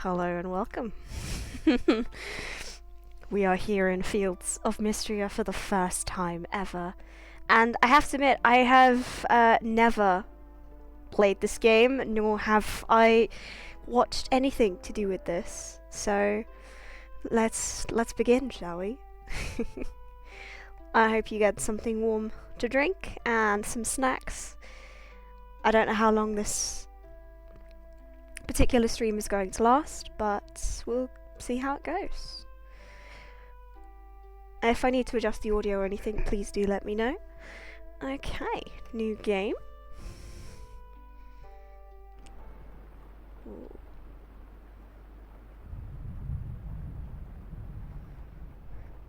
Hello and welcome. We are here in Fields of Mistria for the first time ever. And I have to admit, I have never played this game, nor have I watched anything to do with this. So, let's begin, shall we? I hope you get something warm to drink and some snacks. I don't know how long this particular stream is going to last, but we'll see how it goes. If I need to adjust the audio or anything, please do let me know. Okay, new game. Ooh.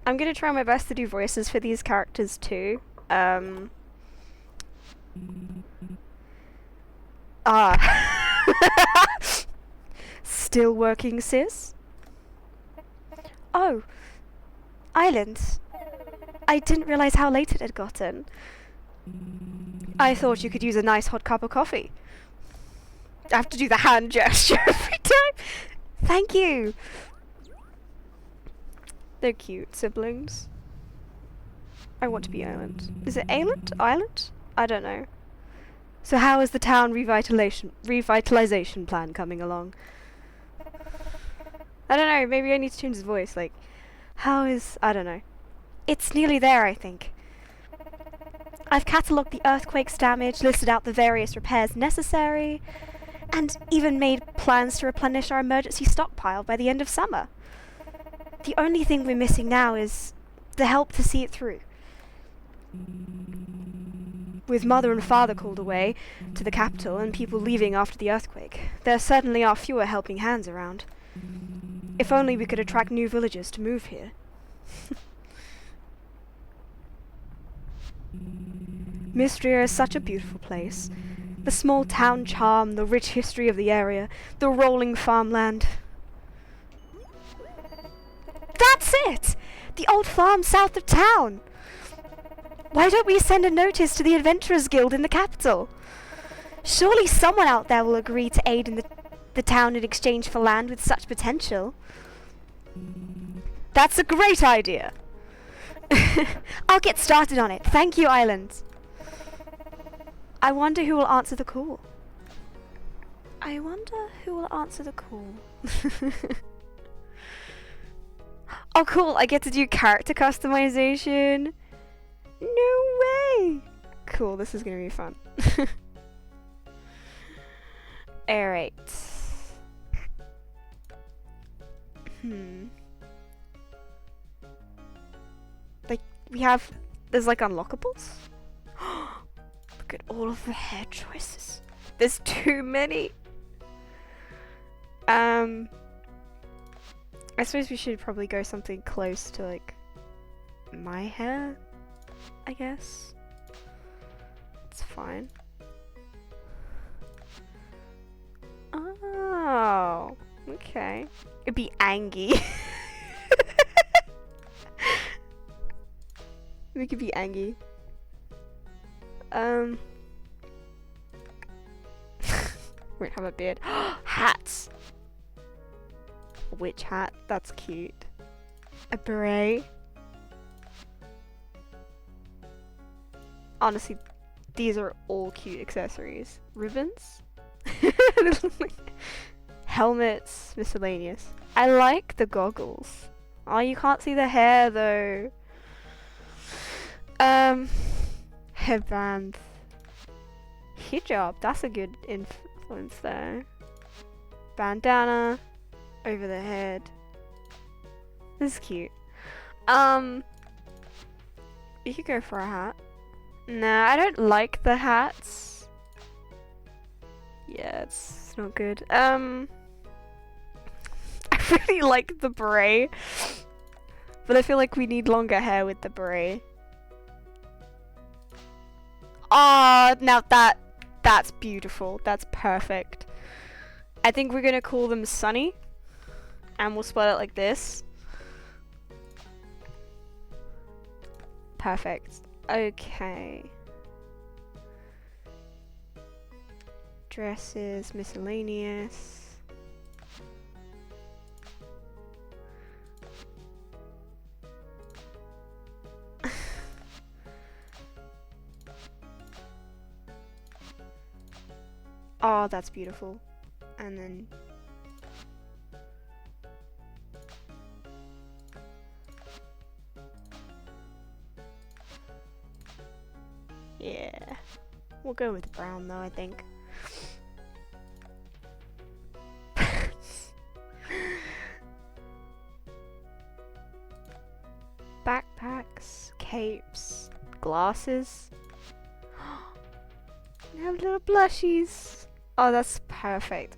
I'm gonna try my best to do voices for these characters too. Still working, sis? Oh, Island. I didn't realize how late it had gotten. I thought you could use a nice hot cup of coffee. I have to do the hand gesture every time. Thank you. They're cute siblings. I want to be Island. Is it Island? Island? I don't know. So how is the town revitalization plan coming along? I don't know, maybe I need to change his voice, like, I don't know. It's nearly there, I think. I've catalogued the earthquake's damage, listed out the various repairs necessary, and even made plans to replenish our emergency stockpile by the end of summer. The only thing we're missing now is the help to see it through. With Mother and Father called away to the capital and people leaving after the earthquake, there certainly are fewer helping hands around. If only we could attract new villagers to move here. Mistria is such a beautiful place. The small town charm, the rich history of the area, the rolling farmland. That's it! The old farm south of town! Why don't we send a notice to the Adventurers Guild in the capital? Surely someone out there will agree to aid in the town in exchange for land with such potential. That's a great idea! I'll get started on it. Thank you, Island. I wonder who will answer the call. Oh cool, I get to do character customization. No way! Cool, this is gonna be fun. Alright. Like, there's like unlockables? Look at all of the hair choices. There's too many. I suppose we should probably go something close to like my hair, I guess. It's fine. Oh, okay. It'd be Angie. We could be Angie. Won't have a beard. Hats! A witch hat, that's cute. A beret. Honestly, these are all cute accessories. Ribbons? Helmets, miscellaneous. I like the goggles. Oh, you can't see the hair though. Headband. Hijab, that's a good influence there. Bandana. Over the head. This is cute. You could go for a hat. Nah, I don't like the hats. Yeah, it's not good. I really like the beret. But I feel like we need longer hair with the beret. Ah, now that's beautiful. That's perfect. I think we're gonna call them Sunny. And we'll split it like this. Perfect. Okay. Dresses, miscellaneous. Oh, that's beautiful. And then... yeah. We'll go with brown though, I think. Backpacks, capes, glasses. We have little blushies. Oh, that's perfect.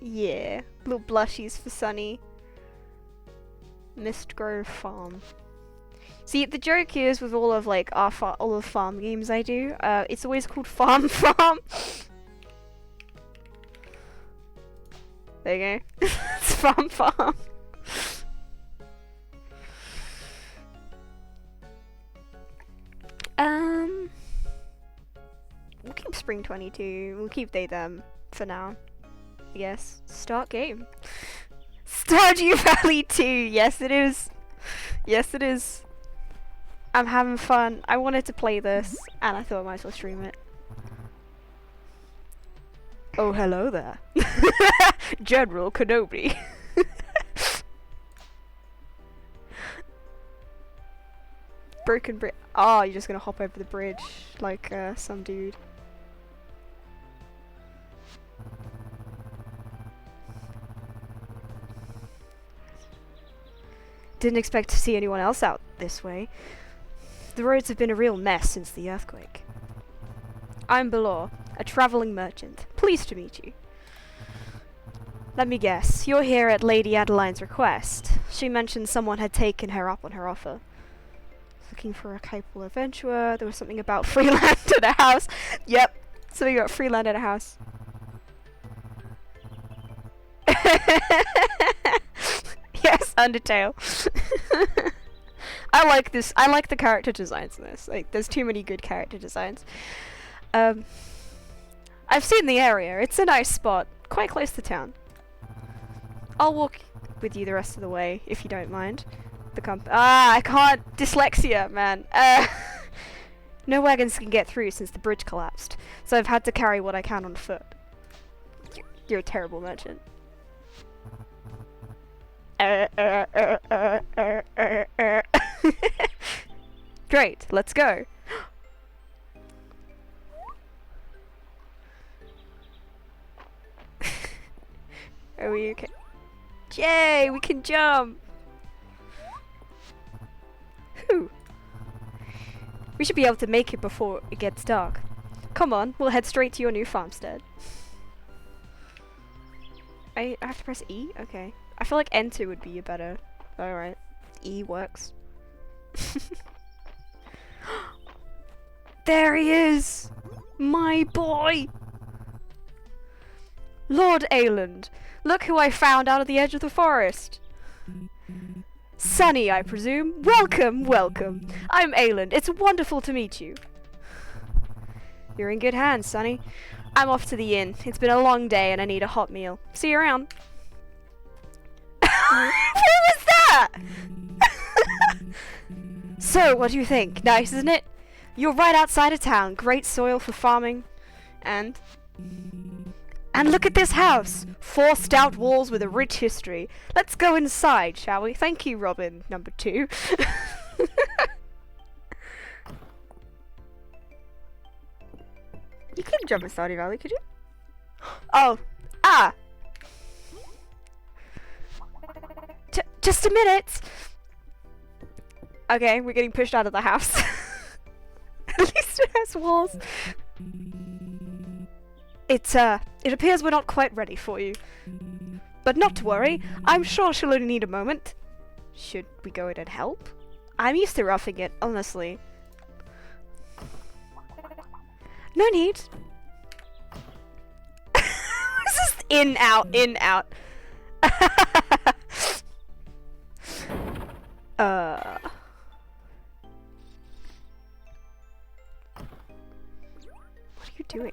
Yeah, little blushies for Sunny. Mist Grove Farm. See, the joke is with all of like all the farm games I do, it's always called Farm. There you go. It's Farm. We'll keep Spring 22. We'll keep they them for now. I guess. Start game. Stardew Valley 2. Yes, it is. Yes, it is. I'm having fun. I wanted to play this, and I thought I might as well stream it. Oh, hello there. General Kenobi. Broken bridge. Oh, you're just gonna hop over the bridge like some dude. Didn't expect to see anyone else out this way. The roads have been a real mess since the earthquake. I'm Belor, a travelling merchant. Pleased to meet you. Let me guess, you're here at Lady Adeline's request. She mentioned someone had taken her up on her offer. Looking for a capable adventurer. There was something about free land and a house. Yep, something about free land and a house. Yes, Undertale. I like this. I like the character designs in this. Like, there's too many good character designs. I've seen the area. It's a nice spot, quite close to town. I'll walk with you the rest of the way, if you don't mind. I can't. Dyslexia, man. No wagons can get through since the bridge collapsed, so I've had to carry what I can on foot. You're a terrible merchant. Great, let's go. Are we okay? Yay, we can jump! Whew. We should be able to make it before it gets dark. Come on, we'll head straight to your new farmstead. I have to press E? Okay. I feel like Enter would be a better... Alright. E works. There he is! My boy! Lord Ayland, look who I found out at the edge of the forest. Sunny, I presume. Welcome, welcome. I'm Ayland. It's wonderful to meet you. You're in good hands, Sunny. I'm off to the inn. It's been a long day and I need a hot meal. See you around. Who was that? So, what do you think? Nice, isn't it? You're right outside of town. Great soil for farming. And look at this house. 4 stout walls with a rich history. Let's go inside, shall we? Thank you, Robin, number 2. You couldn't jump in Stardew Valley, could you? Oh. Ah! Just a minute! Okay, we're getting pushed out of the house. At least it has walls. It appears we're not quite ready for you. But not to worry, I'm sure she'll only need a moment. Should we go in and help? I'm used to roughing it, honestly. No need. This is in, out, in, out. What are you doing?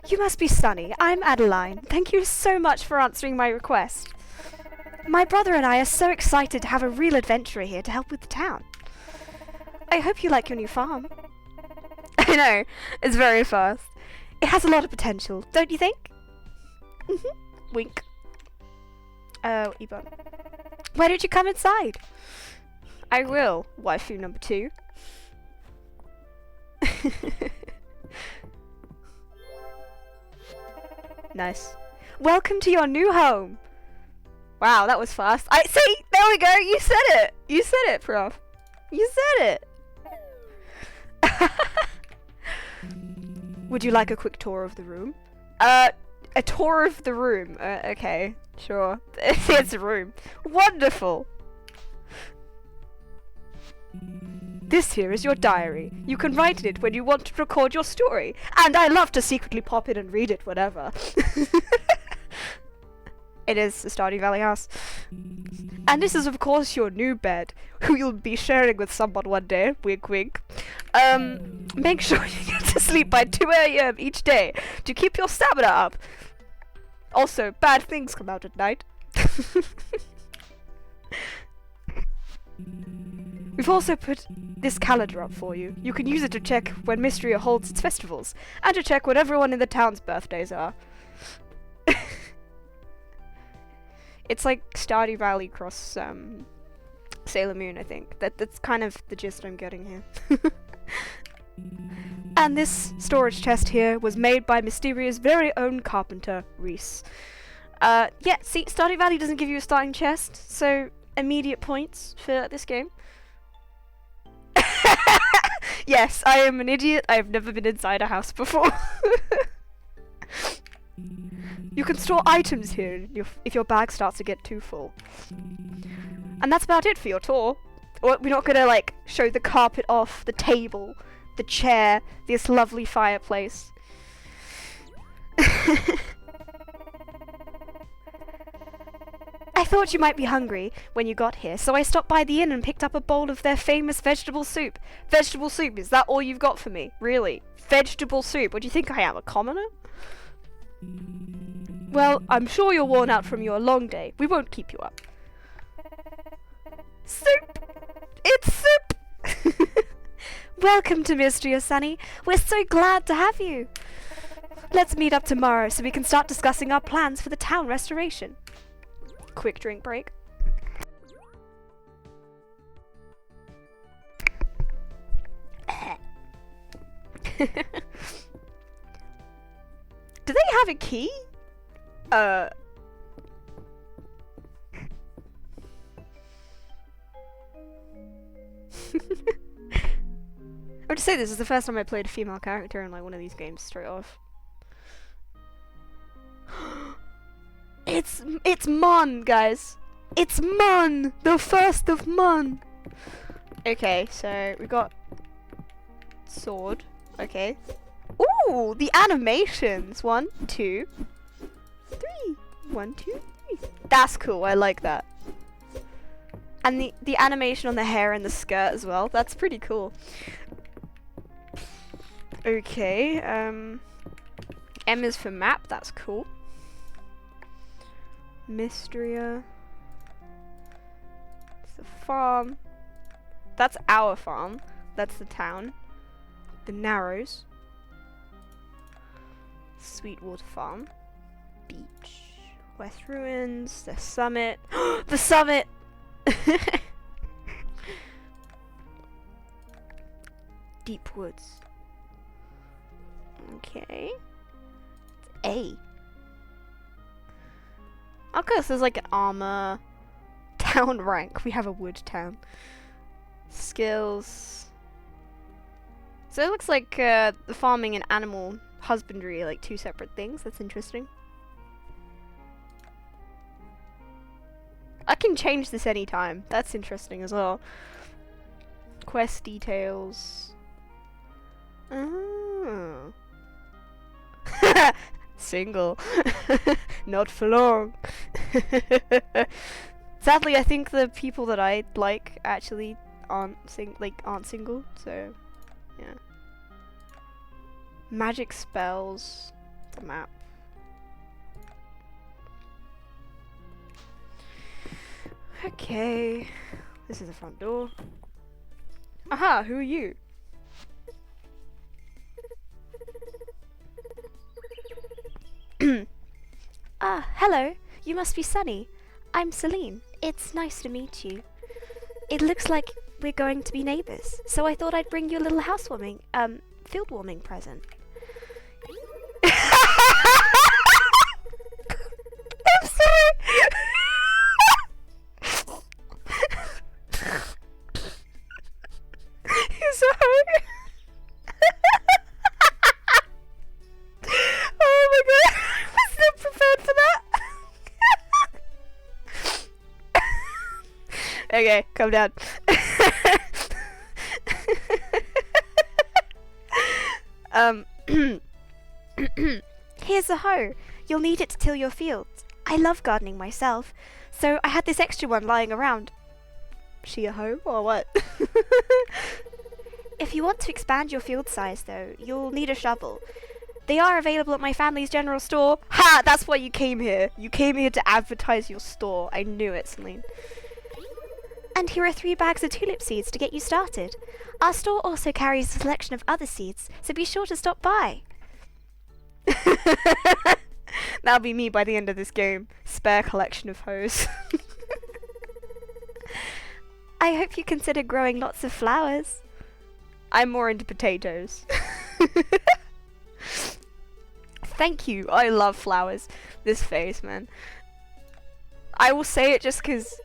You must be Sunny. I'm Adeline. Thank you so much for answering my request. My brother and I are so excited to have a real adventurer here to help with the town. I hope you like your new farm. I know, it's very fast. It has a lot of potential, don't you think? Wink. Ebon. Why don't you come inside? I will, waifu number 2. Nice. Welcome to your new home. Wow, that was fast. I see. There we go. You said it. You said it, Prof. You said it. Would you like a quick tour of the room? A tour of the room. Okay, sure. It's a room. Wonderful. This here is your diary. You can write in it when you want to record your story. And I love to secretly pop in and read it whenever. It is a Stardew Valley house. And this is of course your new bed, who you'll be sharing with someone one day. Wink wink. Make sure you get to sleep by 2 AM each day to keep your stamina up. Also, bad things come out at night. We've also put this calendar up for you. You can use it to check when Mistria holds its festivals, and to check when everyone in the town's birthdays are. It's like Stardew Valley cross Sailor Moon, I think. That's kind of the gist I'm getting here. And this storage chest here was made by Mistria's very own carpenter, Reese. Yeah, see, Stardew Valley doesn't give you a starting chest, so immediate points for this game. Yes, I am an idiot. I have never been inside a house before. You can store items here if your bag starts to get too full. And that's about it for your tour. We're not gonna, like, show the carpet off, the table, the chair, this lovely fireplace. I thought you might be hungry when you got here, so I stopped by the inn and picked up a bowl of their famous vegetable soup. Vegetable soup, is that all you've got for me? Really? Vegetable soup? What do you think I am, a commoner? Well, I'm sure you're worn out from your long day. We won't keep you up. Soup! It's soup! Welcome to Mistria, Sunny. We're so glad to have you. Let's meet up tomorrow so we can start discussing our plans for the town restoration. Quick drink break. Do they have a key? I would say this is the first time I played a female character in like one of these games straight off. It's Mon, guys. It's Mon, the first of Mon. Okay, so we got sword. Okay. Ooh, the animations. 1, 2, 3. 1, 2, 3. That's cool. I like that. And the animation on the hair and the skirt as well. That's pretty cool. Okay. M is for map. That's cool. Mistria. It's the farm. That's our farm. That's the town. The Narrows. Sweetwater Farm. Beach. West Ruins. The Summit. The Summit! Deep Woods. Okay. It's A. Okay, so there's like an armor. Town rank. We have a wood town. Skills. So it looks like the farming and animal husbandry are like two separate things. That's interesting. I can change this anytime. That's interesting as well. Quest details. Oh. Single. Not for long. Sadly, I think the people that I like actually aren't single, so yeah. Magic spells. The map. Okay. This is the front door. Aha, who are you? Ah, hello. You must be Sunny. I'm Celine. It's nice to meet you. It looks like we're going to be neighbours, so I thought I'd bring you a little housewarming, field warming present. I'm sorry. Sorry. Oh my god, I was not prepared for that. Okay, calm down. Here's a hoe. You'll need it to till your fields. I love gardening myself, so I had this extra one lying around. She a hoe or what? If you want to expand your field size though, you'll need a shovel. They are available at my family's general store. Ha! That's why you came here. You came here to advertise your store. I knew it, Celine. And here are 3 bags of tulip seeds to get you started. Our store also carries a selection of other seeds, so be sure to stop by. That'll be me by the end of this game. Spare collection of hoes. I hope you consider growing lots of flowers. I'm more into potatoes. Thank you. I love flowers. This face, man. I will say it just because...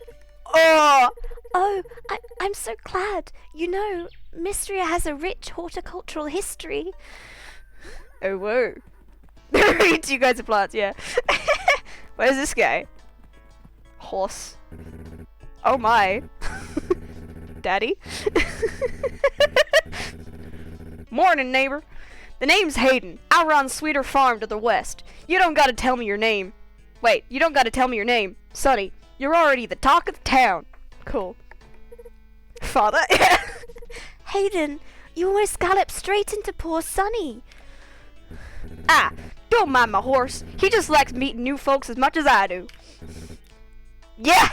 Oh! Oh, I'm so glad. You know, Mistria has a rich horticultural history. Oh, whoa. Read you guys are plants, yeah. Where's this guy? Horse. Oh my. Daddy? Morning, neighbor. The name's Hayden. I run Sweeter Farm to the west. You don't gotta tell me your name. Wait, you don't gotta tell me your name. Sonny, you're already the talk of the town. Cool. Father? Hayden, you almost galloped straight into poor Sonny. Ah, don't mind my horse. He just likes meeting new folks as much as I do. Yeah,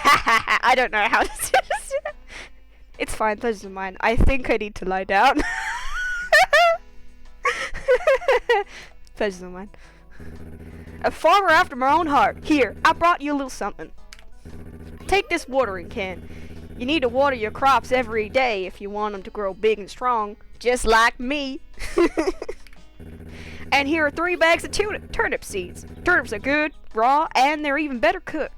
I don't know how to do this. It's fine, pleasures of mine. I think I need to lie down. Pleasures of mine. A farmer after my own heart. Here, I brought you a little something. Take this watering can. You need to water your crops every day if you want them to grow big and strong, just like me. And here are 3 bags of turnip seeds. Turnips are good, raw, and they're even better cooked.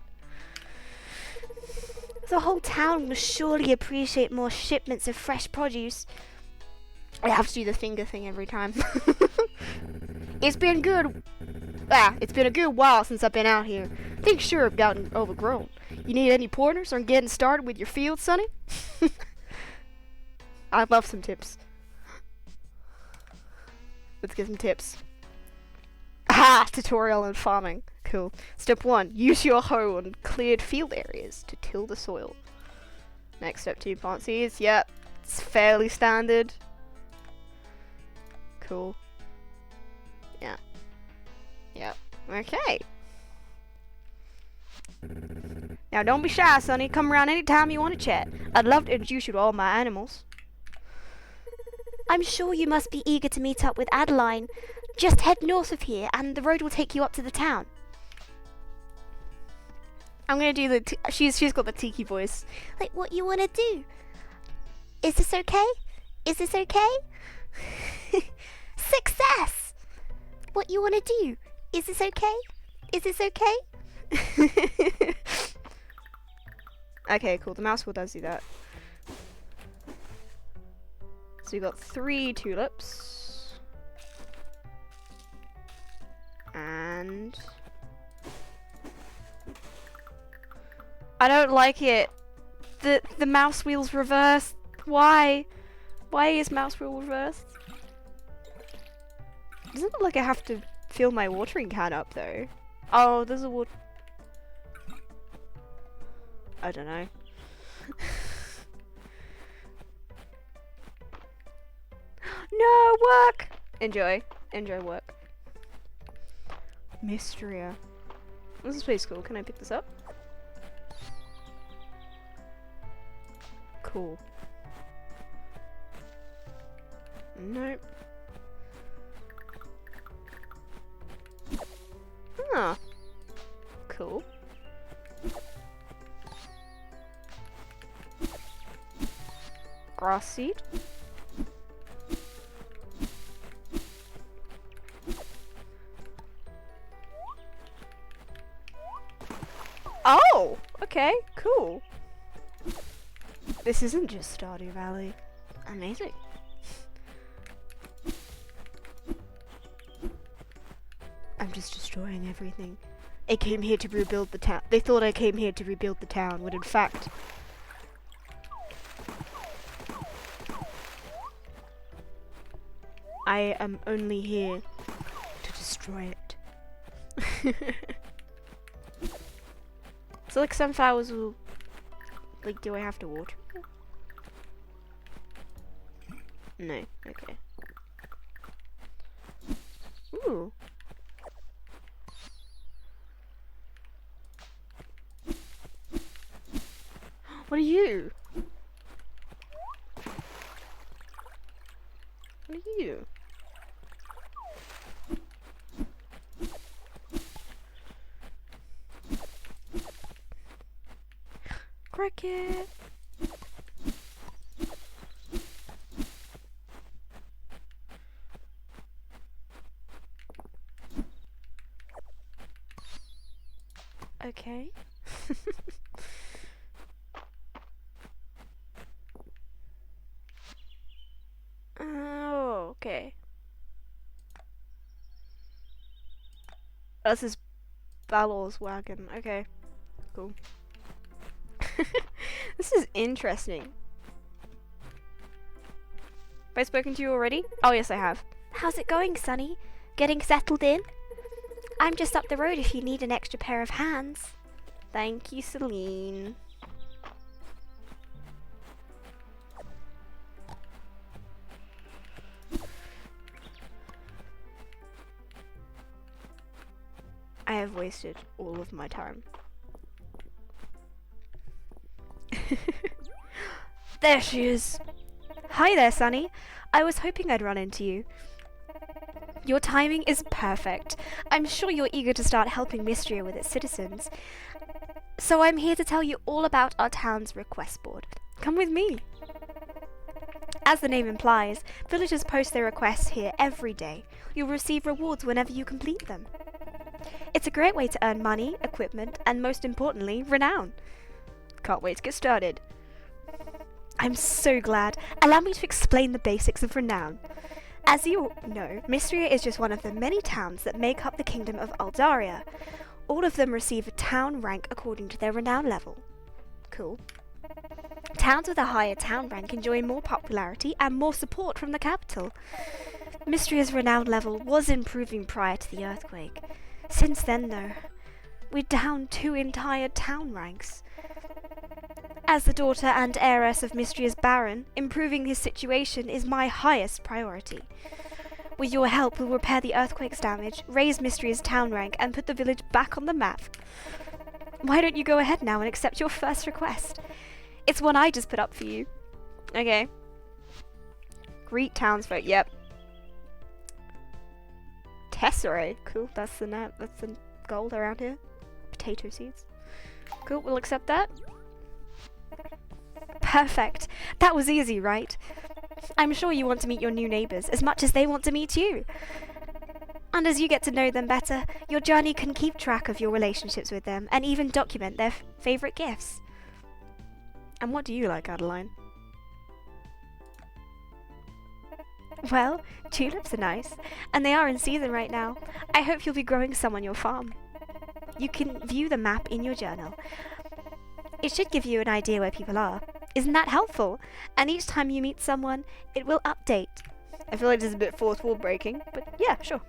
The whole town will surely appreciate more shipments of fresh produce. I have to do the finger thing every time. It's been a good while since I've been out here. Things sure have gotten overgrown. You need any pointers on getting started with your field, Sonny? I'd love some tips. Let's get some tips. Ah, tutorial on farming. Cool. Step 1, use your hoe on cleared field areas to till the soil. Next step 2, plant seeds. Yep, it's fairly standard. Cool. Yeah. Yep. Okay. Now don't be shy, Sonny. Come around anytime you want to chat. I'd love to introduce you to all my animals. I'm sure you must be eager to meet up with Adeline. Just head north of here and the road will take you up to the town. I'm gonna do the she's got the tiki voice. Like, what you wanna do? Is this okay? Is this okay? Success! What you wanna do? Is this okay? Is this okay? Okay, cool. The mouse wheel does do that. So we got 3 tulips. And I don't like it. The mouse wheel's reversed. Why? Why is mouse wheel reversed? Doesn't look like I have to fill my watering can up though. Oh, there's a water. I don't know. No, work! Enjoy. Enjoy work. Mistria. This is pretty cool. Can I pick this up? Cool. Nope. Ah. Cool. Grass seed. Oh! Okay, cool. This isn't just Stardew Valley. Amazing. I'm just destroying everything. I came here to rebuild the town. They thought I came here to rebuild the town, when in fact... I am only here to destroy it. So like sunflowers will... Like, do I have to water? No, okay. Ooh. What are you? What are you? Cricket. Okay. Oh, okay. This is Balor's wagon. Okay, cool. This is interesting. Have I spoken to you already? Oh, yes, I have. How's it going, Sonny? Getting settled in? I'm just up the road if you need an extra pair of hands. Thank you, Celine. I have wasted all of my time. There she is. Hi there, Sonny. I was hoping I'd run into you. Your timing is perfect. I'm sure you're eager to start helping Mistria with its citizens. So I'm here to tell you all about our town's request board. Come with me. As the name implies, villagers post their requests here every day. You'll receive rewards whenever you complete them. It's a great way to earn money, equipment, and most importantly, renown. Can't wait to get started. I'm so glad. Allow me to explain the basics of renown. As you know, Mistria is just one of the many towns that make up the kingdom of Aldaria. All of them receive a town rank according to their renown level. Cool. Towns with a higher town rank enjoy more popularity and more support from the capital. Mistria's renown level was improving prior to the earthquake. Since then, though, we're down 2 entire town ranks. As the daughter and heiress of Mistria's Baron, improving his situation is my highest priority. With your help, we'll repair the earthquake's damage, raise Mistria's town rank, and put the village back on the map. Why don't you go ahead now and accept your first request? It's one I just put up for you. Okay. Greet townsfolk, yep. Tesserae, cool, that's the gold around here. Potato seeds. Cool, we'll accept that. Perfect. That was easy, right? I'm sure you want to meet your new neighbours as much as they want to meet you. And as you get to know them better, your journey can keep track of your relationships with them and even document their favourite gifts. And what do you like, Adeline? Well, tulips are nice, and they are in season right now. I hope you'll be growing some on your farm. You can view the map in your journal. It should give you an idea where people are. Isn't that helpful? And each time you meet someone, it will update. I feel like this is a bit fourth wall breaking, but yeah, sure.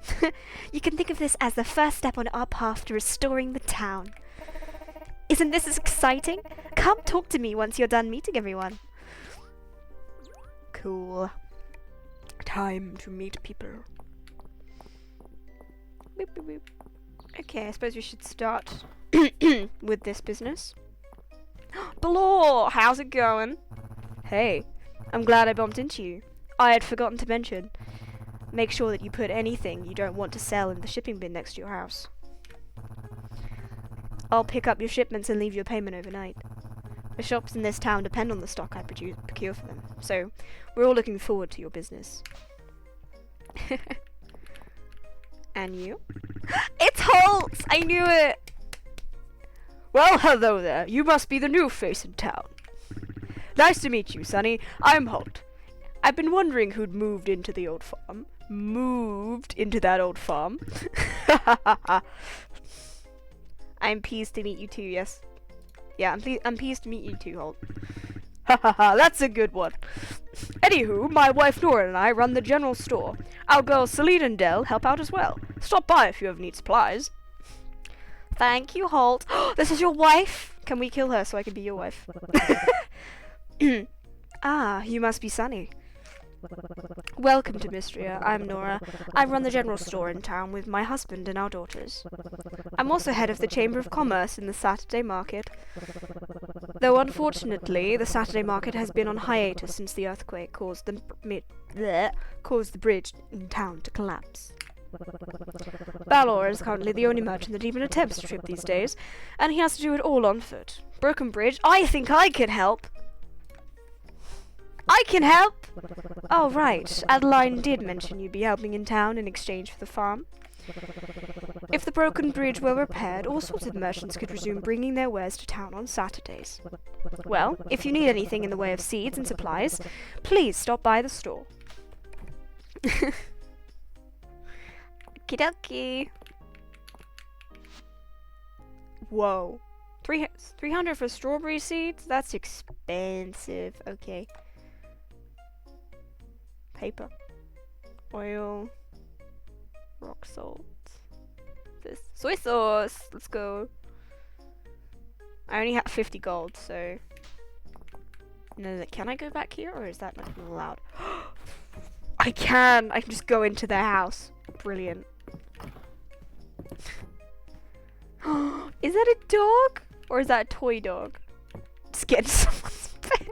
You can think of this as the first step on our path to restoring the town. Isn't this exciting? Come talk to me once you're done meeting everyone. Cool. Time to meet people. Boop, boop, boop. Okay, I suppose we should start with this business. Balor, how's it going? Hey, I'm glad I bumped into you. I had forgotten to mention. Make sure that you put anything you don't want to sell in the shipping bin next to your house. I'll pick up your shipments and leave your payment overnight. The shops in this town depend on the stock I procure for them, so we're all looking forward to your business. And you? It's Holt! I knew it! Well, hello there. You must be the new face in town. Nice to meet you, Sonny. I'm Holt. I've been wondering who'd moved into the old farm. Moved into that old farm. I'm pleased to meet you too, yes. Yeah, I'm pleased to meet you too, Holt. Ha ha ha, that's a good one. Anywho, my wife Nora and I run the general store. Our girls Celine and Dell help out as well. Stop by if you ever need supplies. Thank you, Holt. This is your wife? Can we kill her so I can be your wife? Ah, you must be Sunny. Welcome to Mistria. I'm Nora. I run the general store in town with my husband and our daughters. I'm also head of the Chamber of Commerce in the Saturday market. Though unfortunately, the Saturday market has been on hiatus since the earthquake caused the bridge in town to collapse. Balor is currently the only merchant that even attempts to trip these days, and he has to do it all on foot. Broken Bridge, I think I can help! I can help! Oh, right. Adeline did mention you'd be helping in town in exchange for the farm. If the broken bridge were repaired, all sorts of merchants could resume bringing their wares to town on Saturdays. Well, if you need anything in the way of seeds and supplies, please stop by the store. Okie-dokie. Whoa. 300 for strawberry seeds? That's expensive. Okay. Paper. Oil. Rock salt. This. Soy sauce! Let's go. I only have 50 gold, so... No, can I go back here, or is that not allowed? I can! I can just go into their house. Brilliant. Is that a dog? Or is that a toy dog? Just get into someone's bed.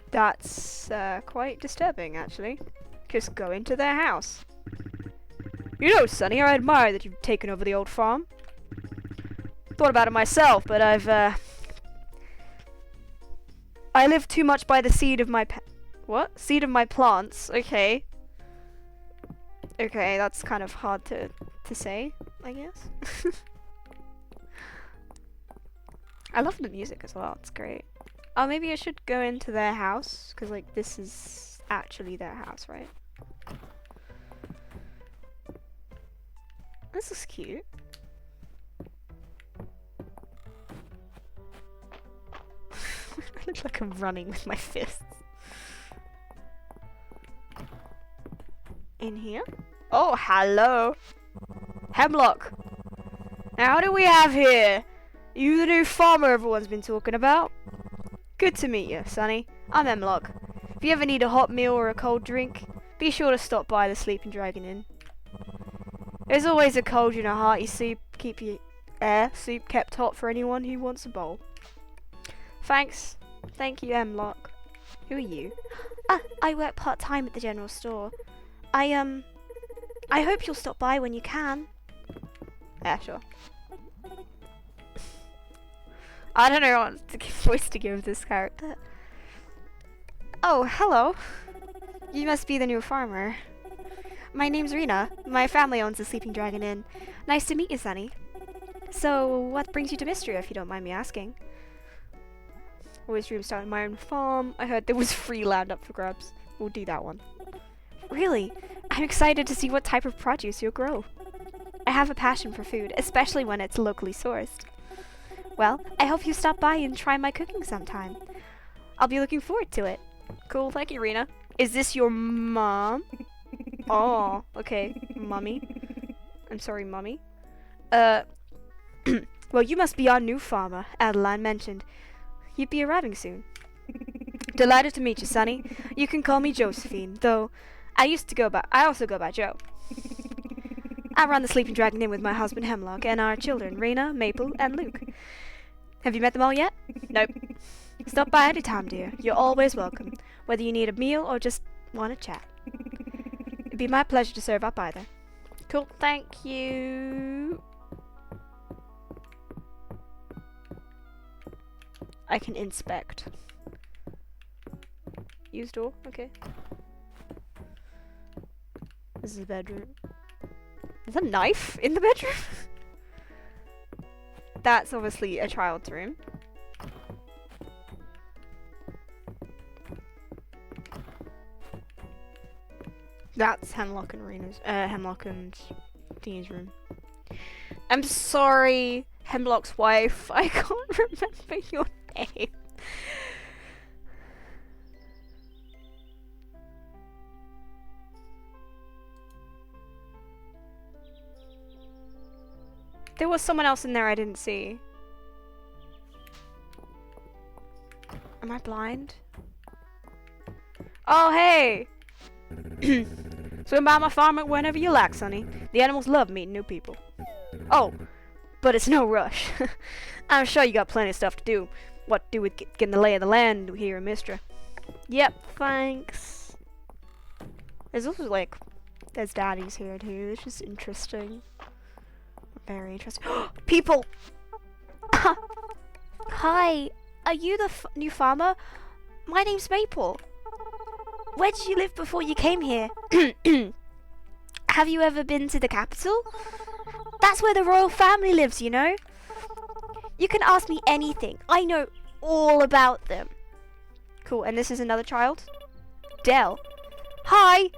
That's quite disturbing, actually. Just go into their house. You know, Sonny, I admire that you've taken over the old farm. Thought about it myself, but I live too much by the seed of my seed of my plants. Okay. Okay, that's kind of hard to say, I guess. I love the music as well, it's great. Oh, maybe I should go into their house, because, like, this is actually their house, right? This is cute. I look like I'm running with my fists. In here? Oh, hello! Hemlock! Now, what do we have here? You the new farmer everyone's been talking about? Good to meet you, Sonny. I'm Hemlock. If you ever need a hot meal or a cold drink, be sure to stop by the Sleeping Dragon Inn. There's always a cold and a hearty soup soup kept hot for anyone who wants a bowl. Thanks. Thank you, Hemlock. Who are you? I work part-time at the general store. I hope you'll stop by when you can. Yeah, sure. I don't know what voice to give this character. Oh, hello. You must be the new farmer. My name's Rena. My family owns the Sleeping Dragon Inn. Nice to meet you, Sunny. So, what brings you to Mistria, if you don't mind me asking? Always dreamed of starting my own farm. I heard there was free land up for grabs. We'll do that one. Really? I'm excited to see what type of produce you'll grow. I have a passion for food, especially when it's locally sourced. Well, I hope you stop by and try my cooking sometime. I'll be looking forward to it. Cool, thank you, Rena. Is this your mom? Oh, okay, Mummy. I'm sorry, Mummy. Well, you must be our new farmer, Adeline mentioned. You'd be arriving soon. Delighted to meet you, Sonny. You can call me Josephine, though I also go by Joe. I run the Sleeping Dragon Inn with my husband Hemlock and our children, Rena, Maple, and Luke. Have you met them all yet? Nope. Stop by any time, dear. You're always welcome, whether you need a meal or just want to chat. It'd be my pleasure to serve up either. Cool, thank you. I can inspect. Use door, okay. This is a bedroom. There's a knife in the bedroom? That's obviously a child's room. That's Hemlock and Hemlock and Teen's room. I'm sorry, Hemlock's wife. I can't remember your name. There was someone else in there I didn't see. Am I blind? Oh, hey! Swim by my farm whenever you like, Sonny. The animals love meeting new people. Oh, but it's no rush. I'm sure you got plenty of stuff to do. What to do with getting the lay of the land here in Mistra. Yep, thanks. There's also like, there's daddies here too. It's just interesting. Very interesting. People! Hi, are you the new farmer? My name's Maple. Where did you live before you came here? Have you ever been to the capital? That's where the royal family lives, you know? You can ask me anything. I know all about them. Cool, and this is another child? Dell. Hi!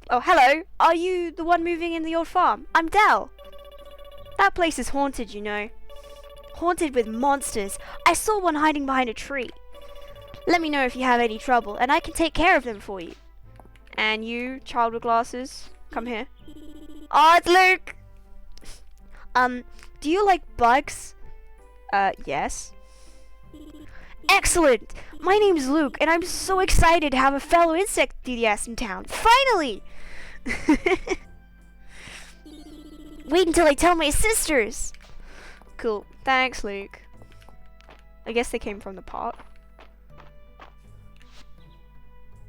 Oh, hello. Are you the one moving in the old farm? I'm Dell. That place is haunted, you know. Haunted with monsters. I saw one hiding behind a tree. Let me know if you have any trouble, and I can take care of them for you. And you, child with glasses, come here. Oh, it's Luke! Do you like bugs? Yes. Excellent! My name's Luke, and I'm so excited to have a fellow insect enthusiast in town. Finally! Wait until I tell my sisters! Cool. Thanks, Luke. I guess they came from the pot.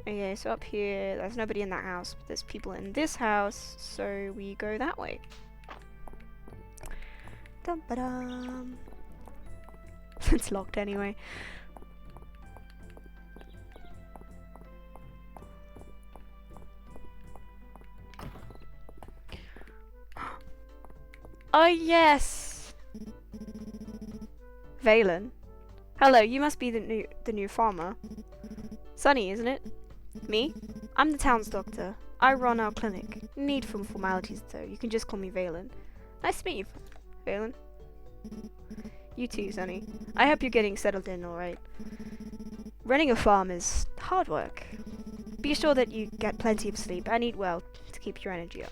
Okay, so up here, there's nobody in that house, but there's people in this house, so we go that way. Dum ba dum. It's locked anyway. Oh yes! Valen. Hello, you must be the new farmer. Sonny, isn't it? Me? I'm the town's doctor. I run our clinic. Need for formalities though. You can just call me Valen. Nice to meet you, Valen. You too, Sonny. I hope you're getting settled in alright. Running a farm is hard work. Be sure that you get plenty of sleep and eat well to keep your energy up.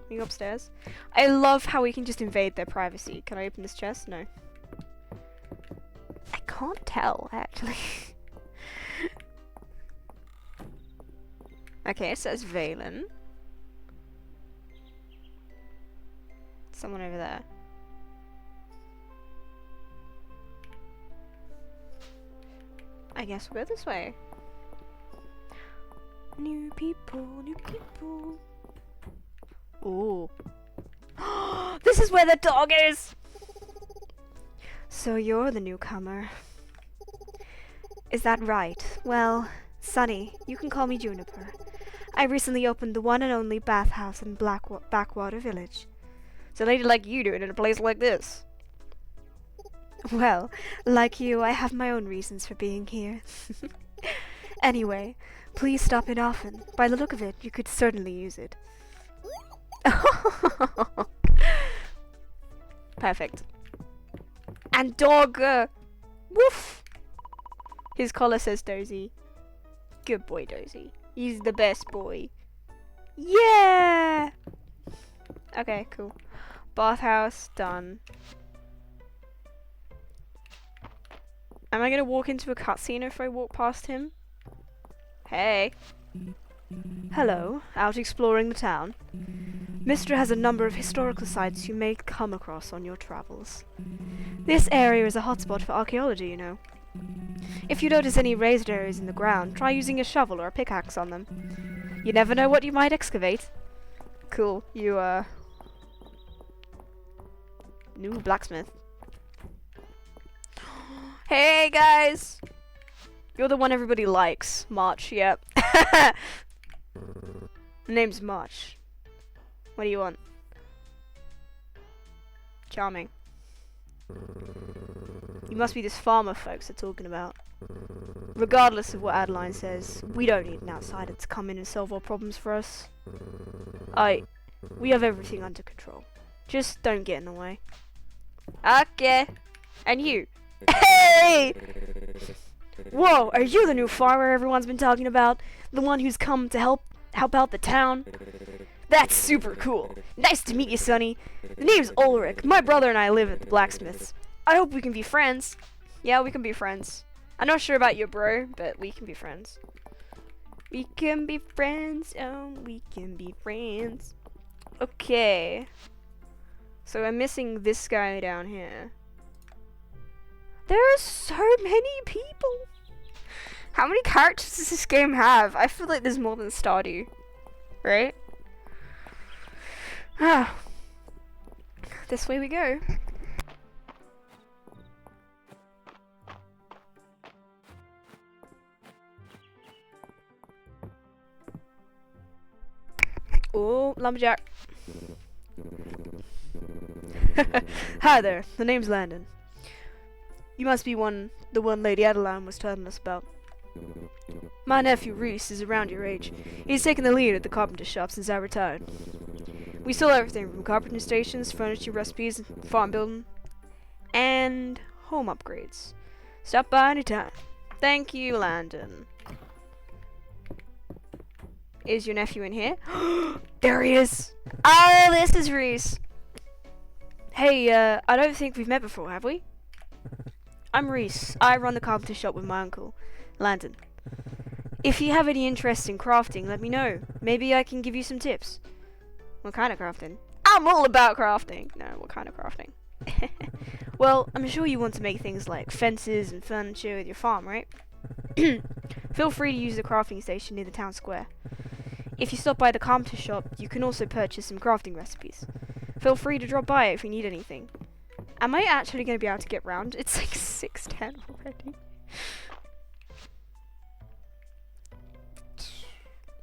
Are you upstairs? I love how we can just invade their privacy. Can I open this chest? No. I can't tell, actually. Okay, it says Valen. Someone over there. I guess we'll go this way. New people, new people. Ooh. This is where the dog is! So you're the newcomer. Is that right? Well, Sonny, you can call me Juniper. I recently opened the one and only bathhouse in Backwater Village. What's a lady like you doing in a place like this? Well, like you, I have my own reasons for being here. Anyway, please stop in often. By the look of it, you could certainly use it. Perfect. And dog, woof! His collar says Dozy. Good boy, Dozy. He's the best boy. Yeah! Okay, cool. Bathhouse, done. Am I gonna walk into a cutscene if I walk past him? Hey. Hello, out exploring the town. Mistra has a number of historical sites you may come across on your travels. This area is a hotspot for archaeology, you know. If you notice any raised areas in the ground, try using a shovel or a pickaxe on them. You never know what you might excavate. Cool. You, new blacksmith. Hey, guys! You're the one everybody likes. March, yep. Name's March. What do you want? Charming. You must be this farmer folks are talking about. Regardless of what Adeline says, we don't need an outsider to come in and solve our problems for us. We have everything under control. Just don't get in the way. Okay. And you. Hey! Whoa, are you the new farmer everyone's been talking about? The one who's come to help out the town? That's super cool. Nice to meet you, Sonny. The name's Ulrich. My brother and I live at the blacksmith's. I hope we can be friends. Yeah, we can be friends. I'm not sure about you, bro, but we can be friends. We can be friends. Oh, we can be friends. Okay. So I'm missing this guy down here. There are so many people. How many characters does this game have? I feel like there's more than Stardew. Right? Ah. This way we go. Oh, lumberjack. Hi there, the name's Landon. You must be the one Lady Adeline was telling us about. My nephew Reese is around your age. He's taken the lead at the carpenter shop since I retired. We sell everything from carpentry stations, furniture recipes, farm building, and home upgrades. Stop by anytime. Thank you, Landon. Is your nephew in here? There he is! Oh, this is Reese! Hey, I don't think we've met before, have we? I'm Reese. I run the carpenter shop with my uncle, Landon. If you have any interest in crafting, let me know. Maybe I can give you some tips. What kind of crafting? I'm all about crafting! No, what kind of crafting? Well, I'm sure you want to make things like fences and furniture with your farm, right? Feel free to use the crafting station near the town square. If you stop by the carpenter shop, you can also purchase some crafting recipes. Feel free to drop by if you need anything. Am I actually going to be able to get round? It's like 6:10 already.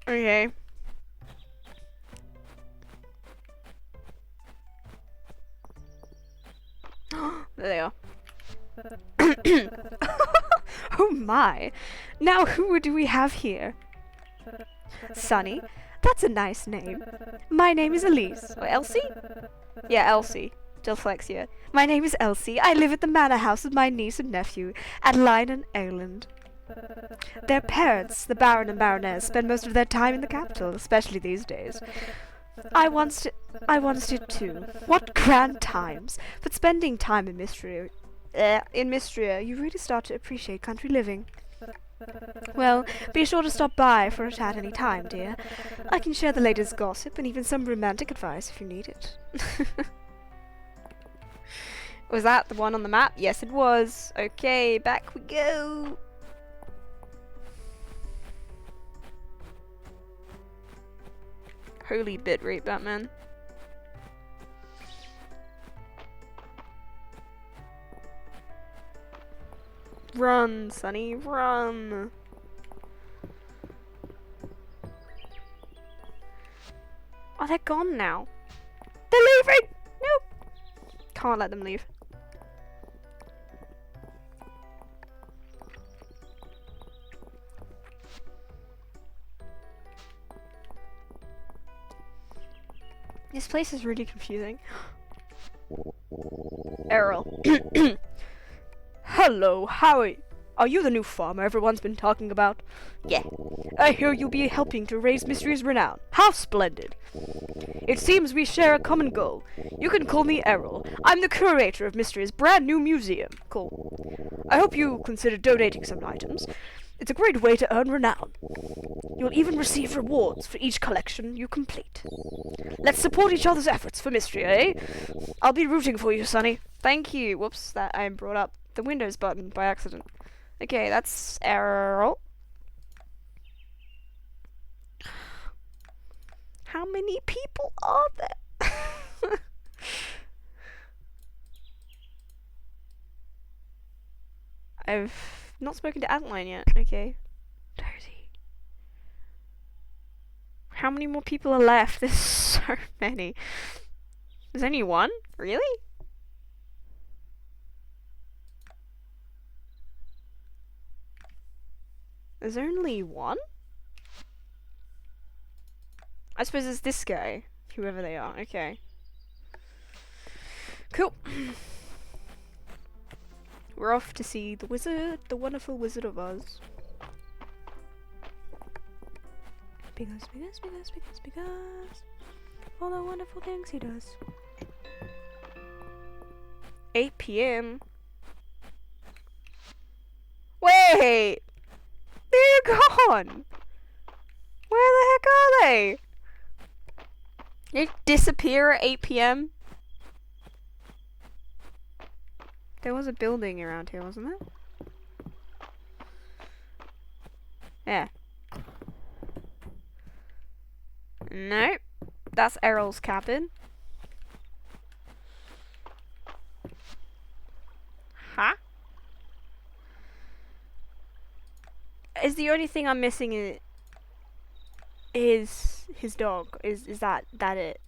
Okay. There they are. Oh my! Now who do we have here? Sonny, that's a nice name. My name is Elise. Or Elsie? Yeah, Elsie. Dyslexia. My name is Elsie. I live at the manor house with my niece and nephew, Adeline and Erland. Their parents, the Baron and Baroness, spend most of their time in the capital, especially these days. I once did too. What grand times! But spending time in Mistria, you really start to appreciate country living. Well, be sure to stop by for a chat any time, dear. I can share the latest gossip and even some romantic advice if you need it. Was that the one on the map? Yes, it was. Okay, back we go. Holy bitrate, Batman. Run, Sonny, run! Oh, they're gone now. They're leaving! Nope! Can't let them leave. This place is really confusing. Errol. Hello, Howie. Are you the new farmer everyone's been talking about? Yeah. I hear you'll be helping to raise Mistria's renown. How splendid. It seems we share a common goal. You can call me Errol. I'm the curator of Mistria's brand new museum. Cool. I hope you consider donating some items. It's a great way to earn renown. You'll even receive rewards for each collection you complete. Let's support each other's efforts for Mistria, eh? I'll be rooting for you, Sonny. Thank you. Whoops, that I brought up the Windows button by accident. Okay, that's Errol. How many people are there? I've not spoken to Adeline yet. Okay. Dozy. How many more people are left? There's so many. There's only one? Really? There's only one? I suppose it's this guy. Whoever they are. Okay. Cool. We're off to see the wizard, the wonderful Wizard of Oz. Because all the wonderful things he does. 8 p.m. Wait! They're gone! Where the heck are they? They disappear at 8 p.m.? There was a building around here, wasn't there? Yeah. Nope. That's Errol's cabin. Huh? Is the only thing I'm missing is his dog? Is that it?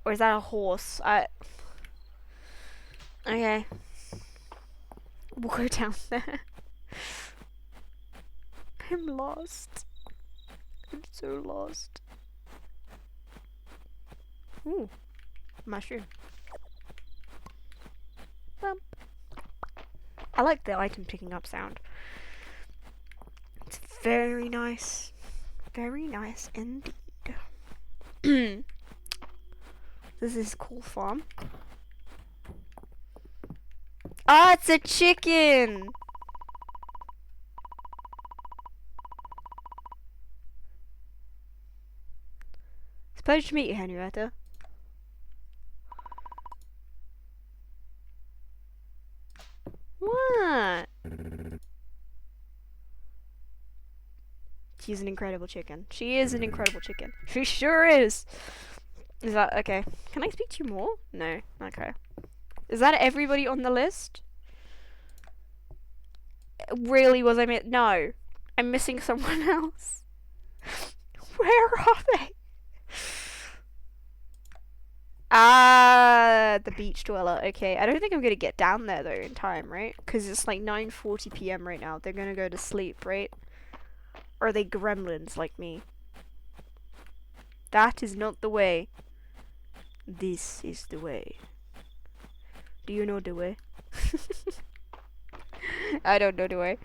Or is that a horse? Okay. We'll go down there. I'm lost. I'm so lost. Ooh. Mushroom. Bump. I like the item picking up sound. It's very nice. Very nice indeed. This is a cool farm. Ah, it's a chicken! It's a pleasure to meet you, Henrietta. What? She's an incredible chicken. She is an incredible chicken. She sure is! Is that okay? Can I speak to you more? No. Okay. Is that everybody on the list? Really, was I no. I'm missing someone else. Where are they? Ah, the beach dweller. Okay, I don't think I'm gonna get down there though in time, right? Because it's like 9:40 p.m. right now. They're gonna go to sleep, right? Or are they gremlins like me? That is not the way. This is the way. Do you know the way? I don't know the way.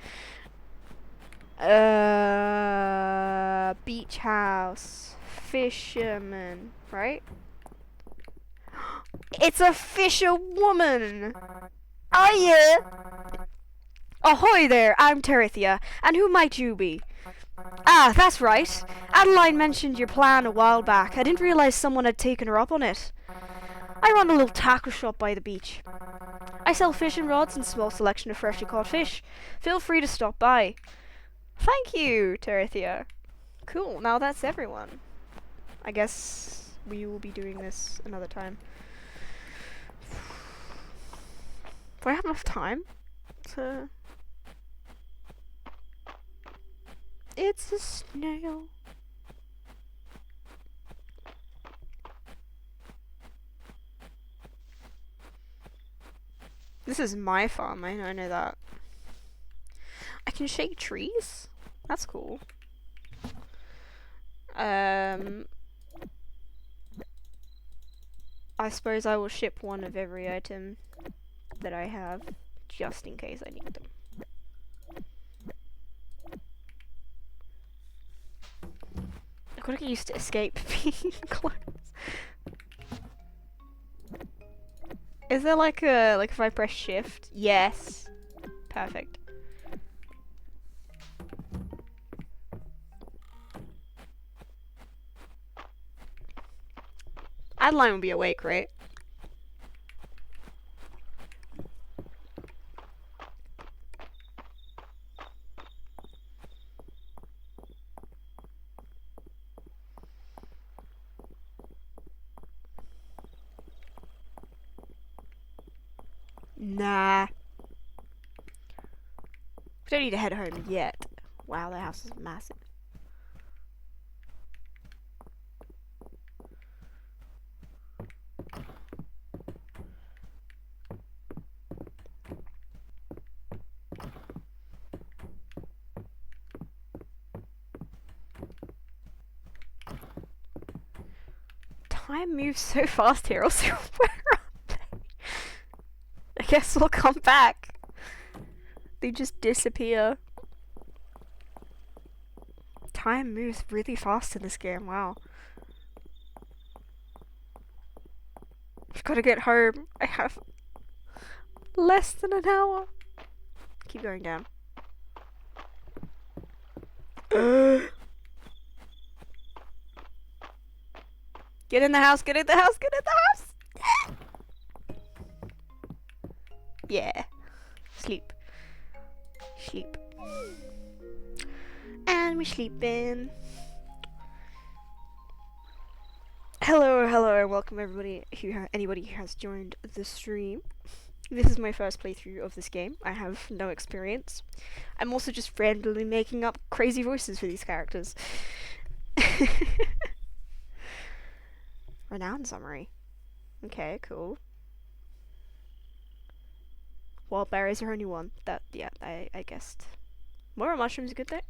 Beach house. Fisherman, right? It's a fisherwoman! Oh yeah! Ahoy there, I'm Terithia, and who might you be? Ah, that's right. Adeline mentioned your plan a while back. I didn't realize someone had taken her up on it. I run a little tackle shop by the beach. I sell fishing rods and small selection of freshly caught fish. Feel free to stop by. Thank you, Terithia. Cool, now that's everyone. I guess we will be doing this another time. Do I have enough time to... It's a snail. This is my farm, I know that. I can shake trees? That's cool. I suppose I will ship one of every item that I have, just in case I need them. I've got to get used to escape being close. Is there like if I press shift? Yes. Perfect. Adeline will be awake, right? Nah. We don't need to head home yet. Wow, the house is massive. Time moves so fast here. Also, where are they? I guess we'll come back. They just disappear. Time moves really fast in this game. Wow. I've got to get home. I have less than an hour. Keep going down. Get in the house, get in the house, get in the house! Yeah. Sleep. Sleep. And we're sleeping. Hello, and welcome everybody anybody who has joined the stream. This is my first playthrough of this game. I have no experience. I'm also just randomly making up crazy voices for these characters. Renown summary. Okay, cool. Wild berries are only one. That, yeah, I guessed. More mushrooms, good though.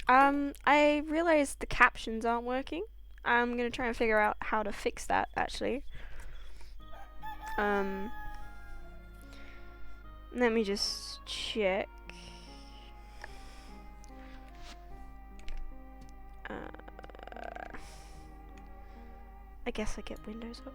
I realized the captions aren't working. I'm gonna try and figure out how to fix that, actually. Let me just check. I guess I get Windows up.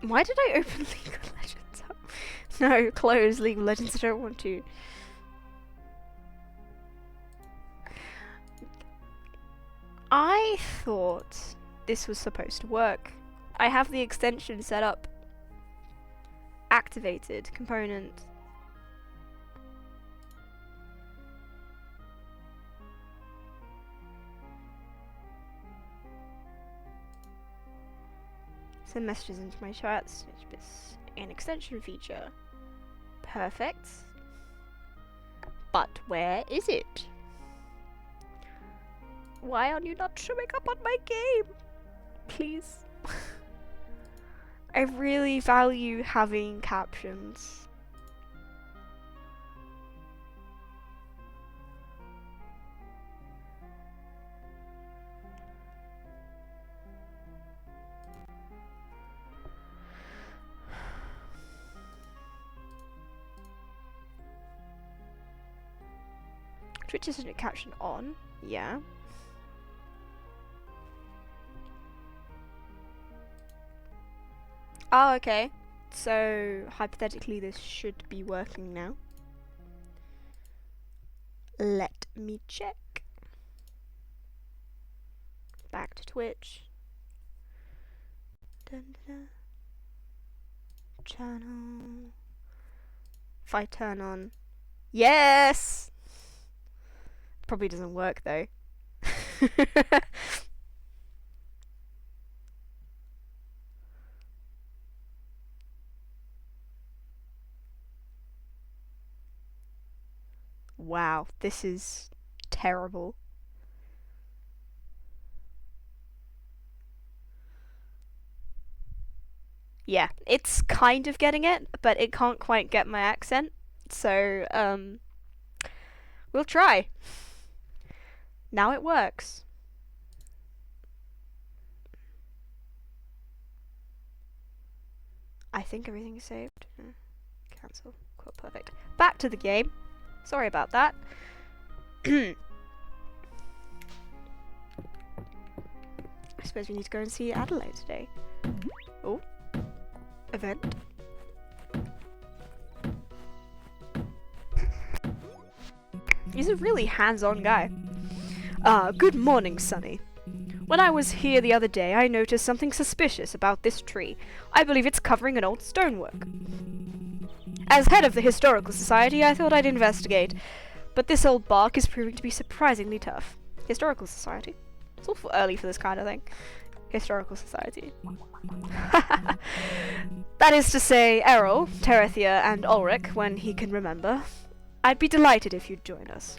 Why did I open League of Legends up? No, close League of Legends, I don't want to. I thought this was supposed to work. I have the extension set up. Activated component. Send messages into my chats. An extension feature. Perfect. But where is it? Why are you not showing up on my game? Please. I really value having captions. Twitch isn't a caption on? Yeah. Oh, okay. So, hypothetically, this should be working now. Let me check. Back to Twitch. Dun, dun, dun. Channel. If I turn on. Yes! Probably doesn't work though. Wow, this is terrible. Yeah, it's kind of getting it, but it can't quite get my accent. So, we'll try. Now it works. I think everything's saved. Cancel. Cool, perfect. Back to the game. Sorry about that. I suppose we need to go and see Adelaide today. Oh. Event. He's a really hands-on guy. Good morning, Sonny. When I was here the other day, I noticed something suspicious about this tree. I believe it's covering an old stonework. As head of the Historical Society, I thought I'd investigate, but this old bark is proving to be surprisingly tough. Historical Society? It's awful early for this kind of thing. Historical Society. That is to say, Errol, Terethia, and Ulrich, when he can remember. I'd be delighted if you'd join us.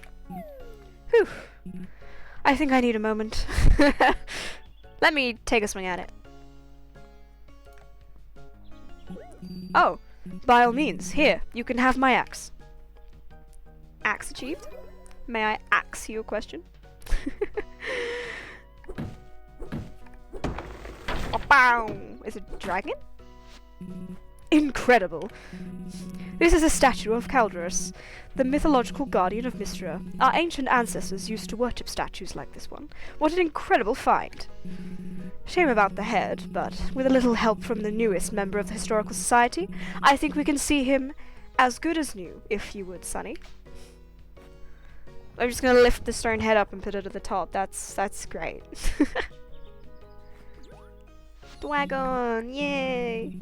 Whew. I think I need a moment. Let me take a swing at it. Oh, by all means, here, you can have my axe. Axe achieved? May I axe you a question? Oh, bow! Is it a dragon? Incredible! This is a statue of Caldrus, the mythological guardian of Mistria. Our ancient ancestors used to worship statues like this one. What an incredible find! Shame about the head, but with a little help from the newest member of the Historical Society, I think we can see him as good as new, if you would, Sonny. I'm just gonna lift the stone head up and put it at the top. That's great. Dwagon! Yay!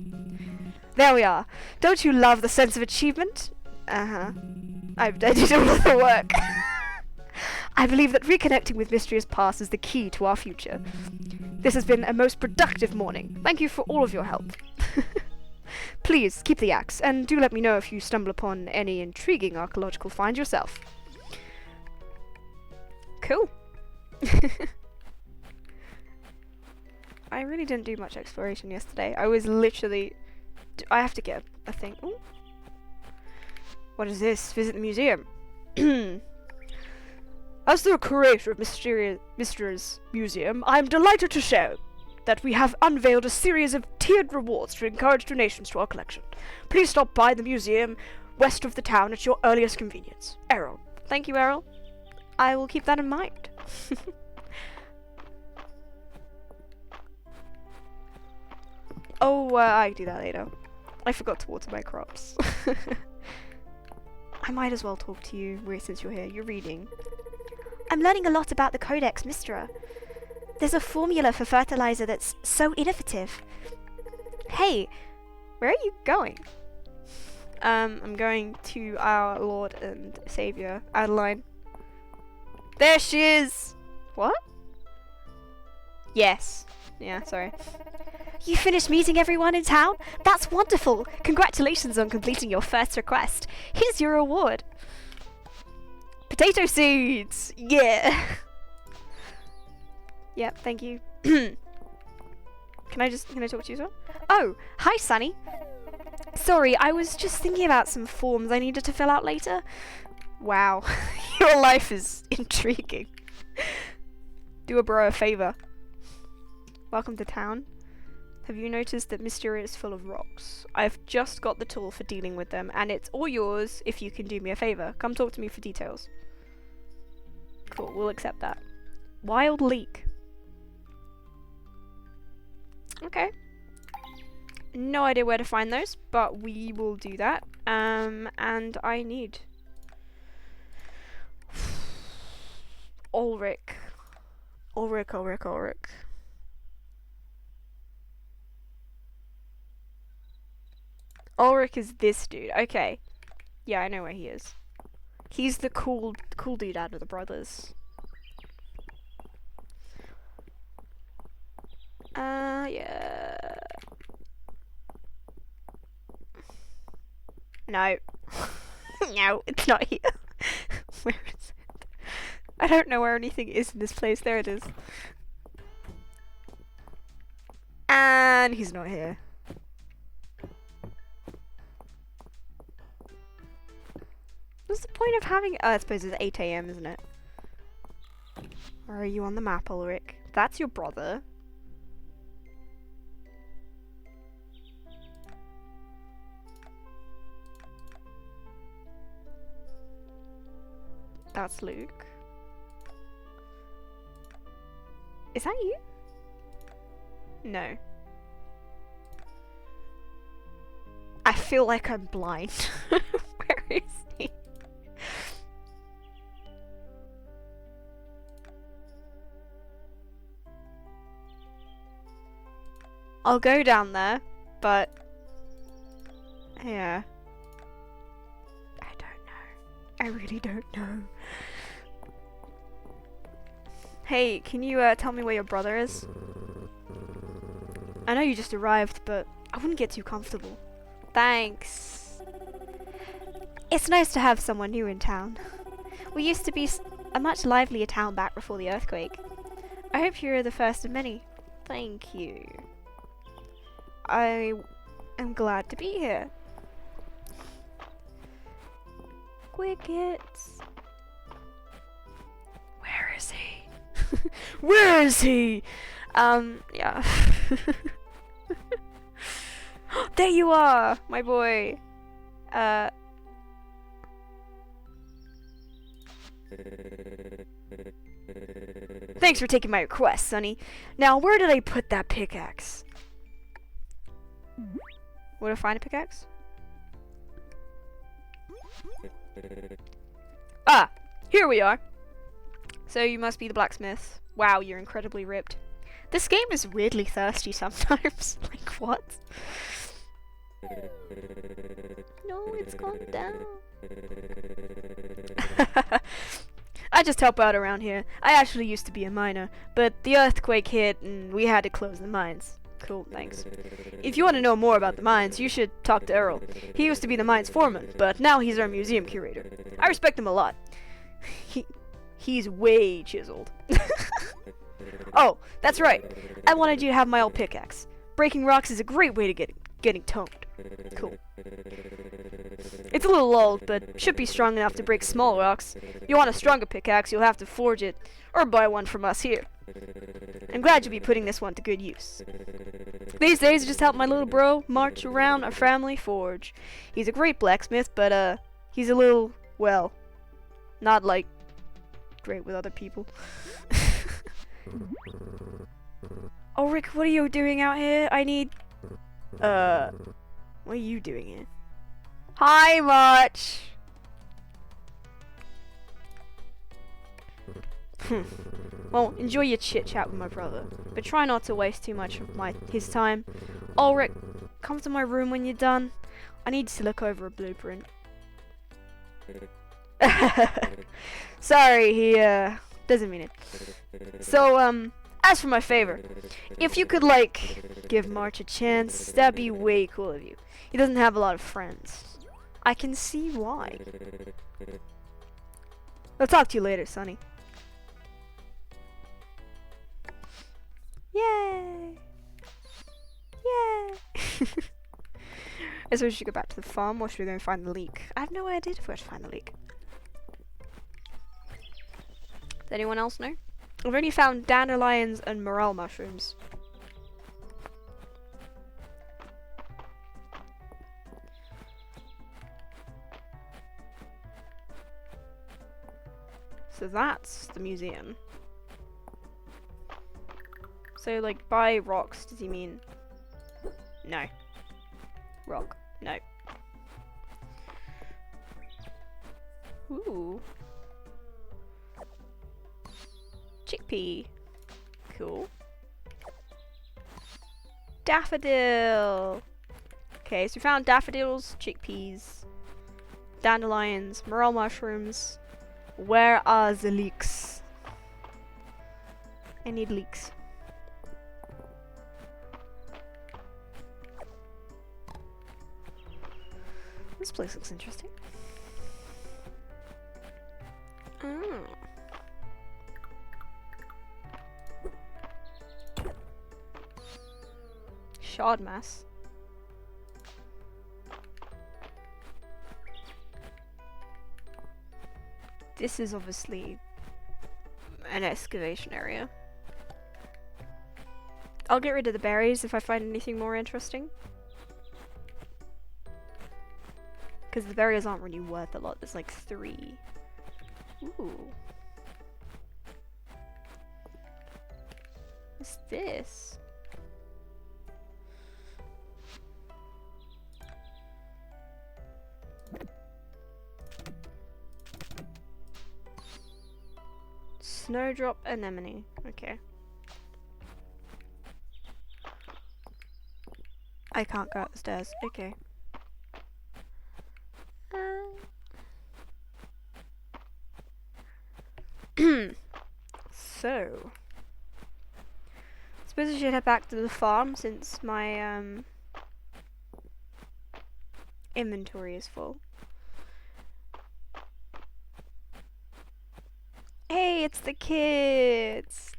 There we are. Don't you love the sense of achievement? Uh-huh. I did all of the work. I believe that reconnecting with Mistria's past is the key to our future. This has been a most productive morning. Thank you for all of your help. Please, keep the axe, and do let me know if you stumble upon any intriguing archaeological finds yourself. Cool. I really didn't do much exploration yesterday. I was literally... I have to get a thing. Ooh. What is this? Visit the museum. As the curator of Mistria's museum, I am delighted to show that we have unveiled a series of tiered rewards to encourage donations to our collection. Please stop by the museum west of the town at your earliest convenience. Errol. Thank you, Errol. I will keep that in mind. Oh, I can do that later. I forgot to water my crops. I might as well talk to you since you're here. You're reading. I'm learning a lot about the Codex Mistra. There's a formula for fertilizer that's so innovative. Hey, where are you going? I'm going to our Lord and Savior, Adeline. There she is! What? Yes. Yeah, sorry. You finished meeting everyone in town? That's wonderful! Congratulations on completing your first request. Here's your reward. Potato seeds! Yeah! Yep, thank you. Can I talk to you as well? Oh, hi Sunny. Sorry, I was just thinking about some forms I needed to fill out later. Wow, your life is intriguing. Do a bro a favor. Welcome to town. Have you noticed that Mistria is full of rocks? I've just got the tool for dealing with them, and it's all yours if you can do me a favor. Come talk to me for details. Cool, we'll accept that. Wild leek. Okay. No idea where to find those, but we will do that. And I need... Ulrich. Ulrich is this dude. Okay. Yeah, I know where he is. He's the cool dude out of the brothers. Yeah. No. No, it's not here. Where is it? I don't know where anything is in this place. There it is. And he's not here. What's the point of having... Oh, I suppose it's 8 AM, isn't it? Where are you on the map, Ulrich? That's your brother. That's Luke. Is that you? No. I feel like I'm blind. Where is he? I'll go down there, but yeah. I don't know. I really don't know. Hey, can you tell me where your brother is? I know you just arrived, but I wouldn't get too comfortable. Thanks. It's nice to have someone new in town. We used to be a much livelier town back before the earthquake. I hope you're the first of many. Thank you. I am glad to be here. Crickets. Where is he? Where is he? Yeah. There you are, my boy. Thanks for taking my request, Sonny. Now, where did I put that pickaxe? Would I find a pickaxe? Ah, here we are. So you must be the blacksmith. Wow, you're incredibly ripped. This game is weirdly thirsty sometimes. Like, what? No, it's gone down. I just help out around here. I actually used to be a miner, but the earthquake hit and we had to close the mines. Cool, thanks. If you want to know more about the mines, you should talk to Earl. He used to be the mines foreman, but now he's our museum curator. I respect him a lot. He's way chiseled. Oh, that's right. I wanted you to have my old pickaxe. Breaking rocks is a great way to getting toned. Cool. It's a little old, but should be strong enough to break small rocks. If you want a stronger pickaxe, you'll have to forge it, or buy one from us here. I'm glad you'll be putting this one to good use. These days, I just help my little bro march around our family forge. He's a great blacksmith, but he's a little, well, not like great with other people. Oh, Rick, what are you doing out here? I need... What are you doing here? Hi, March! Well, enjoy your chit-chat with my brother, but try not to waste too much of his time. Ulrich, come to my room when you're done. I need to look over a blueprint. Sorry, he, doesn't mean it. So, as for my favor, if you could, like, give March a chance, that'd be way cool of you. He doesn't have a lot of friends. I can see why. I'll talk to you later, Sonny. Yay! Yay! I suppose we should go back to the farm, or should we go and find the leak? I have no idea where to find the leak. Does anyone else know? I've only found dandelions and morel mushrooms. So that's the museum. So, like, by rocks, does he mean... No. Rock. No. Ooh. Chickpea. Cool. Daffodil! Okay, so we found daffodils, chickpeas, dandelions, morel mushrooms. Where are the leeks? I need leeks. This place looks interesting. Oh. Shard mass. This is obviously an excavation area. I'll get rid of the berries if I find anything more interesting. Because the berries aren't really worth a lot. There's like 3. Ooh. What's this? Snowdrop anemone. Okay. I can't go up the stairs. Okay. So, suppose I should head back to the farm since my inventory is full. Hey, it's the kids!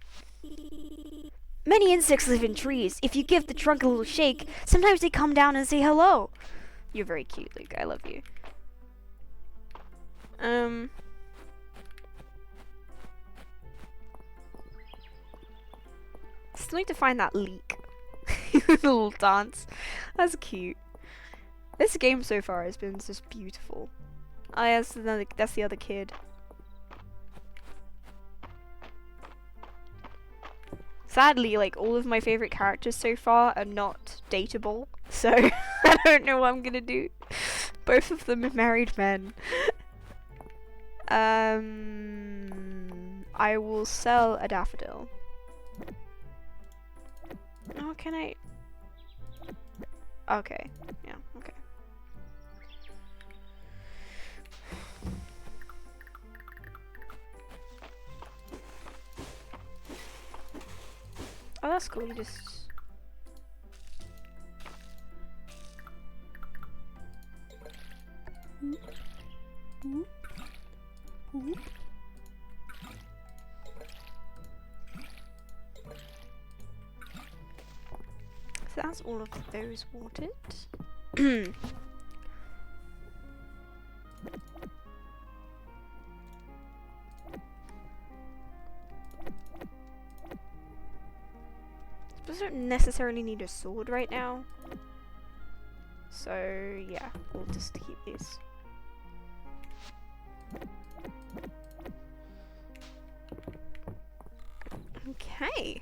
Many insects live in trees. If you give the trunk a little shake, sometimes they come down and say hello. You're very cute, Luke. I love you. Still need to find that leak. Little dance. That's cute. This game so far has been just beautiful. Oh yeah, that's the other kid. Sadly, like, all of my favorite characters so far are not dateable, so I don't know what I'm gonna do. Both of them are married men. I will sell a daffodil. Oh, can I? Okay, yeah, okay. Oh, that's cool, you just... So that's all of those watered. I don't necessarily need a sword right now. So yeah, we'll just keep these. Okay.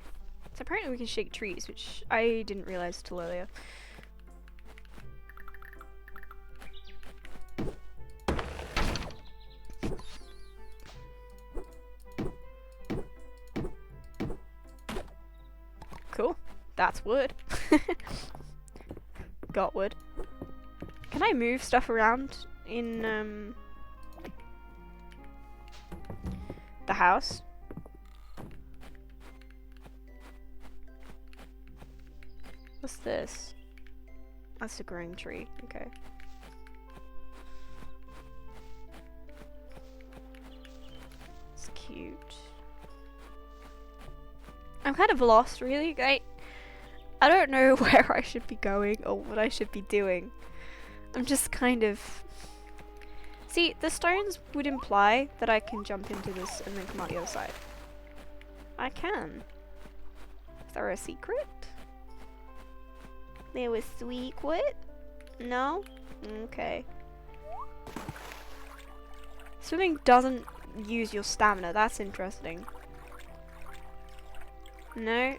So apparently we can shake trees, which I didn't realize till earlier. Cool. That's wood. Got wood. Can I move stuff around in the house? What's this? That's a growing tree. Okay. It's cute. I'm kind of lost, really. I don't know where I should be going or what I should be doing. I'm just kind of... See, the stones would imply that I can jump into this and then come out the other side. I can. Is there a secret? There was sweet quit? No? Okay. Swimming doesn't use your stamina. That's interesting. No.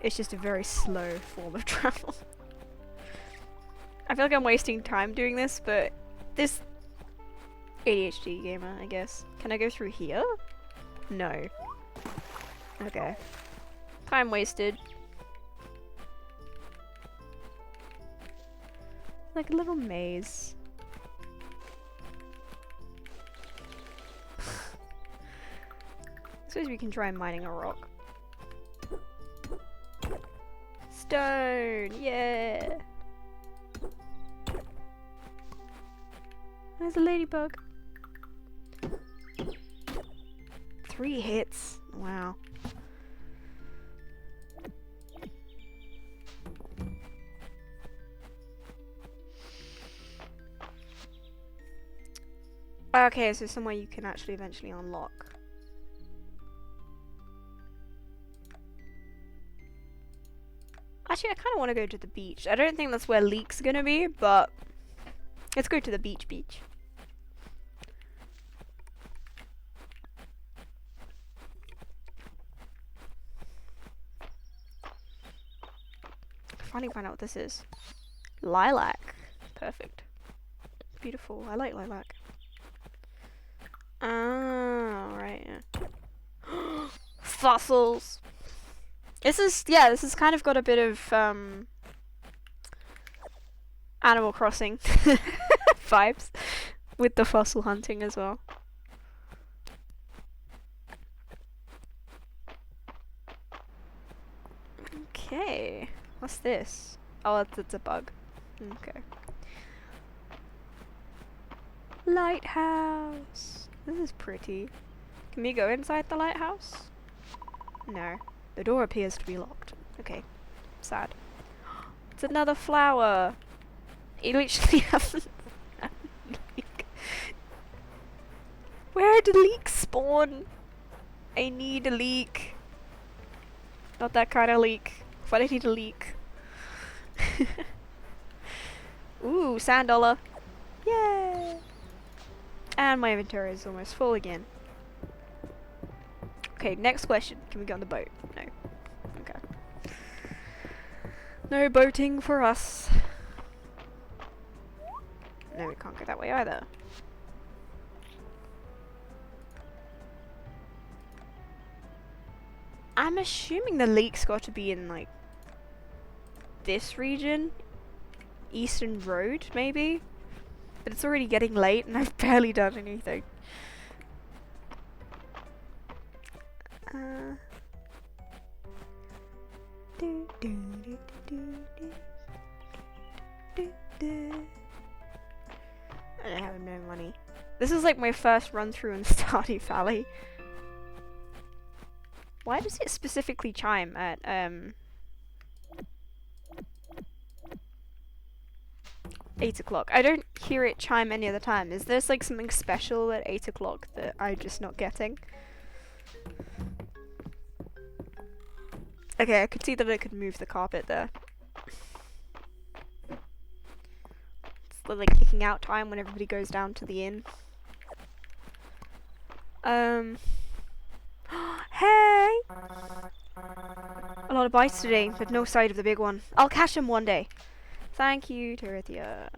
It's just a very slow form of travel. I feel like I'm wasting time doing this, but this ADHD gamer, I guess. Can I go through here? No. Okay. Time wasted. Like a little maze. Suppose we can try mining a rock. Stone! Yeah! There's a ladybug. 3 hits. Wow. Okay, so somewhere you can actually eventually unlock. Actually, I kind of want to go to the beach. I don't think that's where Leek's gonna be, but let's go to the beach. Finally find out what this is. Lilac. Perfect. Beautiful. I like lilac. Ah, right, yeah. Fossils! This is kind of got a bit of Animal Crossing vibes with the fossil hunting as well. Okay, what's this? Oh, it's a bug. Okay. Lighthouse. This is pretty. Can we go inside the lighthouse? No. The door appears to be locked. Okay. Sad. It's another flower. It literally hasn't. Where do leeks spawn? I need a leek. Not that kind of leek. But I need a leek. Ooh, sand dollar. Yay! And my inventory is almost full again. Okay, next question. Can we go on the boat? No. Okay. No boating for us. No, we can't go that way either. I'm assuming the leek's got to be in, like, this region? Eastern Road, maybe? But it's already getting late and I've barely done anything. I have no money. This is like my first run through in Stardew Valley. Why does it specifically chime at 8 o'clock? I don't hear it chime any other time. Is there like something special at 8 o'clock that I'm just not getting? Okay, I could see that I could move the carpet there. It's the, like, kicking out time when everybody goes down to the inn. Hey! A lot of bites today, but no sight of the big one. I'll catch him one day. Thank you, Terithia.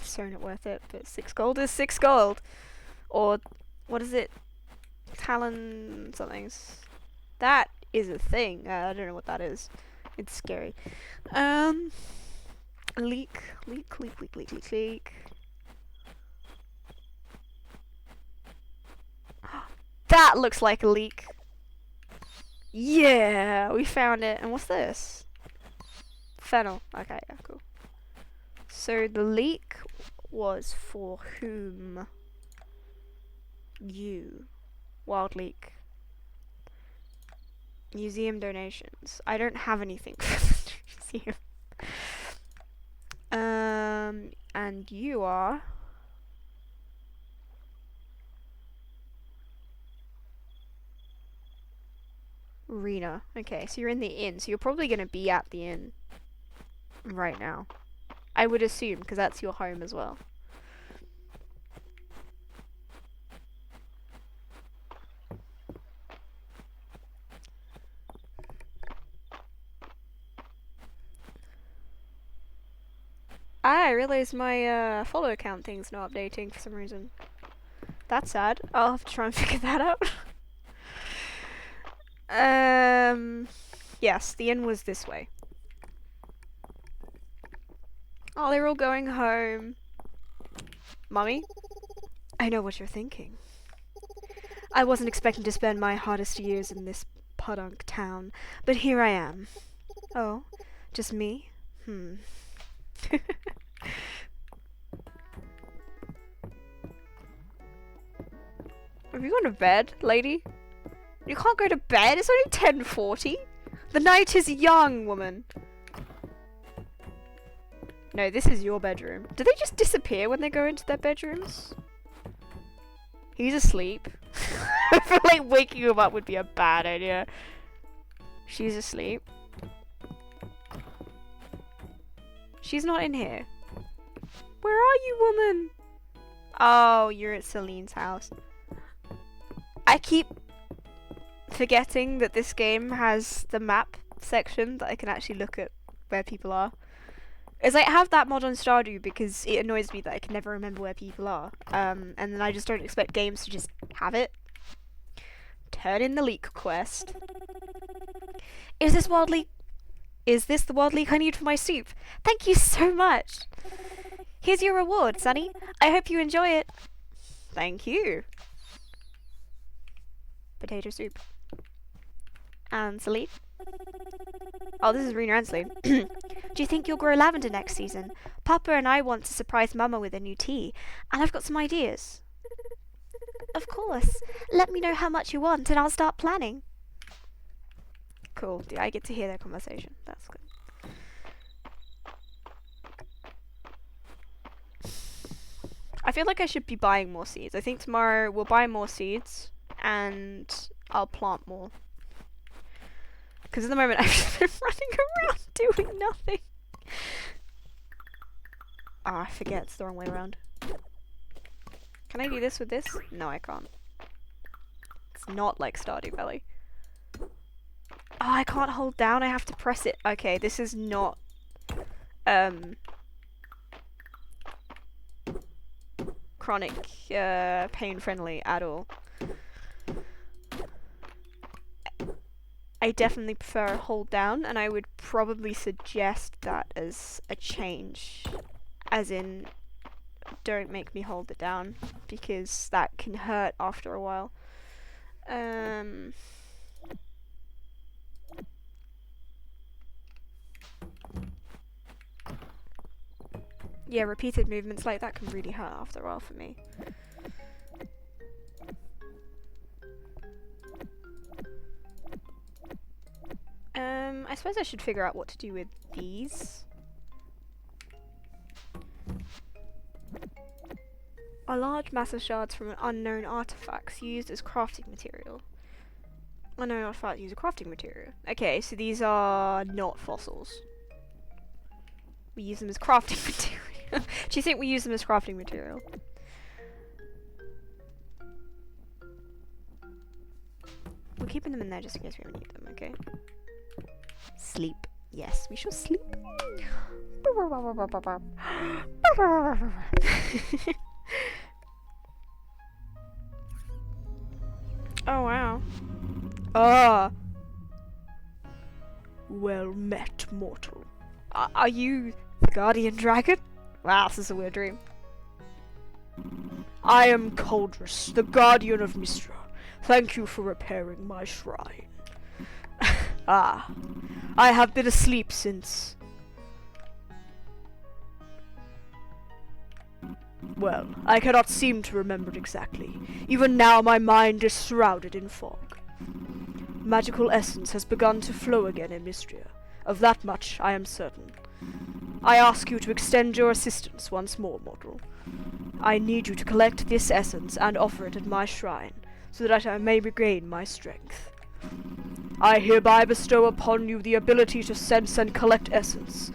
So not worth it, but 6 gold is 6 gold. Or, what is it? Talon somethings. That is a thing. I don't know what that is. It's scary. Leek. That looks like a leek. Yeah, we found it. And what's this? Fennel. Okay, yeah, cool. So the leek was for whom? You. Wild leek. Museum donations. I don't have anything for the museum. And you are... Rena. Okay, so you're in the inn. So you're probably going to be at the inn right now. I would assume, because that's your home as well. I realised my follow count thing's not updating for some reason. That's sad. I'll have to try and figure that out. Yes, the inn was this way. Oh, they're all going home. Mummy? I know what you're thinking. I wasn't expecting to spend my hardest years in this podunk town, but here I am. Oh, just me? Have you gone to bed, lady? You can't go to bed? It's only 10:40. The night is young, woman. No, this is your bedroom. Do they just disappear when they go into their bedrooms? He's asleep. I feel like waking him up would be a bad idea. She's asleep. She's not in here. Where are you, woman? Oh, you're at Celine's house. I keep forgetting that this game has the map section that I can actually look at where people are. is I have that mod on Stardew because it annoys me that I can never remember where people are. And then I just don't expect games to just have it. Turn in the leek quest. Is this the wild leek I need for my soup? Thank you so much. Here's your reward, Sonny. I hope you enjoy it. Thank you. Potato soup. Ansley. Oh, this is Rena Ansley. Do you think you'll grow lavender next season? Papa and I want to surprise Mama with a new tea, and I've got some ideas. Of course. Let me know how much you want, and I'll start planning. Cool. I get to hear their conversation. That's good. I feel like I should be buying more seeds. I think tomorrow we'll buy more seeds, and I'll plant more. Because at the moment I've just been running around doing nothing. Ah, I forget it's the wrong way around. Can I do this with this? No, I can't. It's not like Stardew Valley. Oh, I can't hold down, I have to press it. Okay, this is not chronic pain friendly at all. I definitely prefer hold down, and I would probably suggest that as a change. As in, don't make me hold it down, because that can hurt after a while. Yeah, repeated movements like that can really hurt after a while for me. I suppose I should figure out what to do with these. A large mass of shards from an unknown artifacts used as crafting material. Unknown artifact used as crafting material. Okay, so these are not fossils. We use them as crafting material. Do you think we use them as crafting material? We're keeping them in there just in case we ever need them, okay? Sleep. Yes, we shall sleep. Oh, wow. Ah. Well met, mortal. Are you the guardian dragon? Wow, this is a weird dream. I am Coldress, the guardian of Mistra. Thank you for repairing my shrine. Ah, I have been asleep since... Well, I cannot seem to remember it exactly. Even now my mind is shrouded in fog. Magical essence has begun to flow again in Mistria. Of that much I am certain. I ask you to extend your assistance once more, mortal. I need you to collect this essence and offer it at my shrine, so that I may regain my strength. I hereby bestow upon you the ability to sense and collect essence.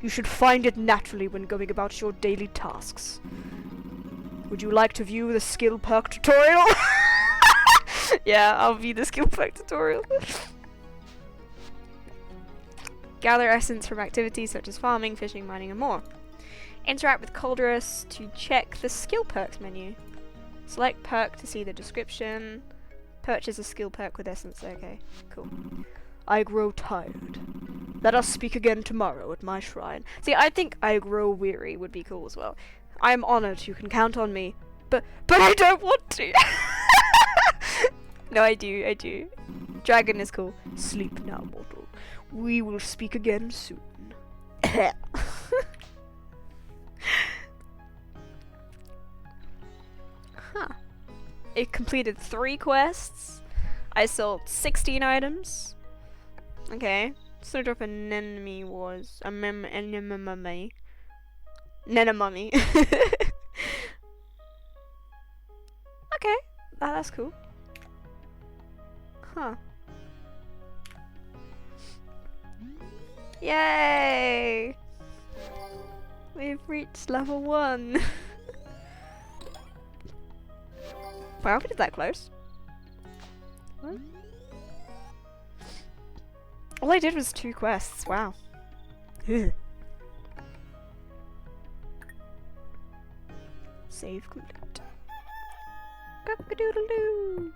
You should find it naturally when going about your daily tasks. Would you like to view the skill perk tutorial? Yeah, I'll view the skill perk tutorial. Gather essence from activities such as farming, fishing, mining, and more. Interact with Coldress to check the skill perks menu. Select perk to see the description. Purchase a skill perk with essence. Okay, cool. I grow tired. Let us speak again tomorrow at my shrine. See, I think I grow weary would be cool as well. I am honored you can count on me, but I don't want to. No, I do. Dragon is cool. Sleep now, mortal. We will speak again soon. Huh. It completed 3 quests. I sold 16 items. Okay. Snowdrop and Anemone was Anemone. Nenemummy. Okay. That's cool. Huh. Yay! We've reached level 1. Wow, we did that close. What? All I did was 2 quests. Wow. Ugh. Save complete. Cock-a-doodle-doo.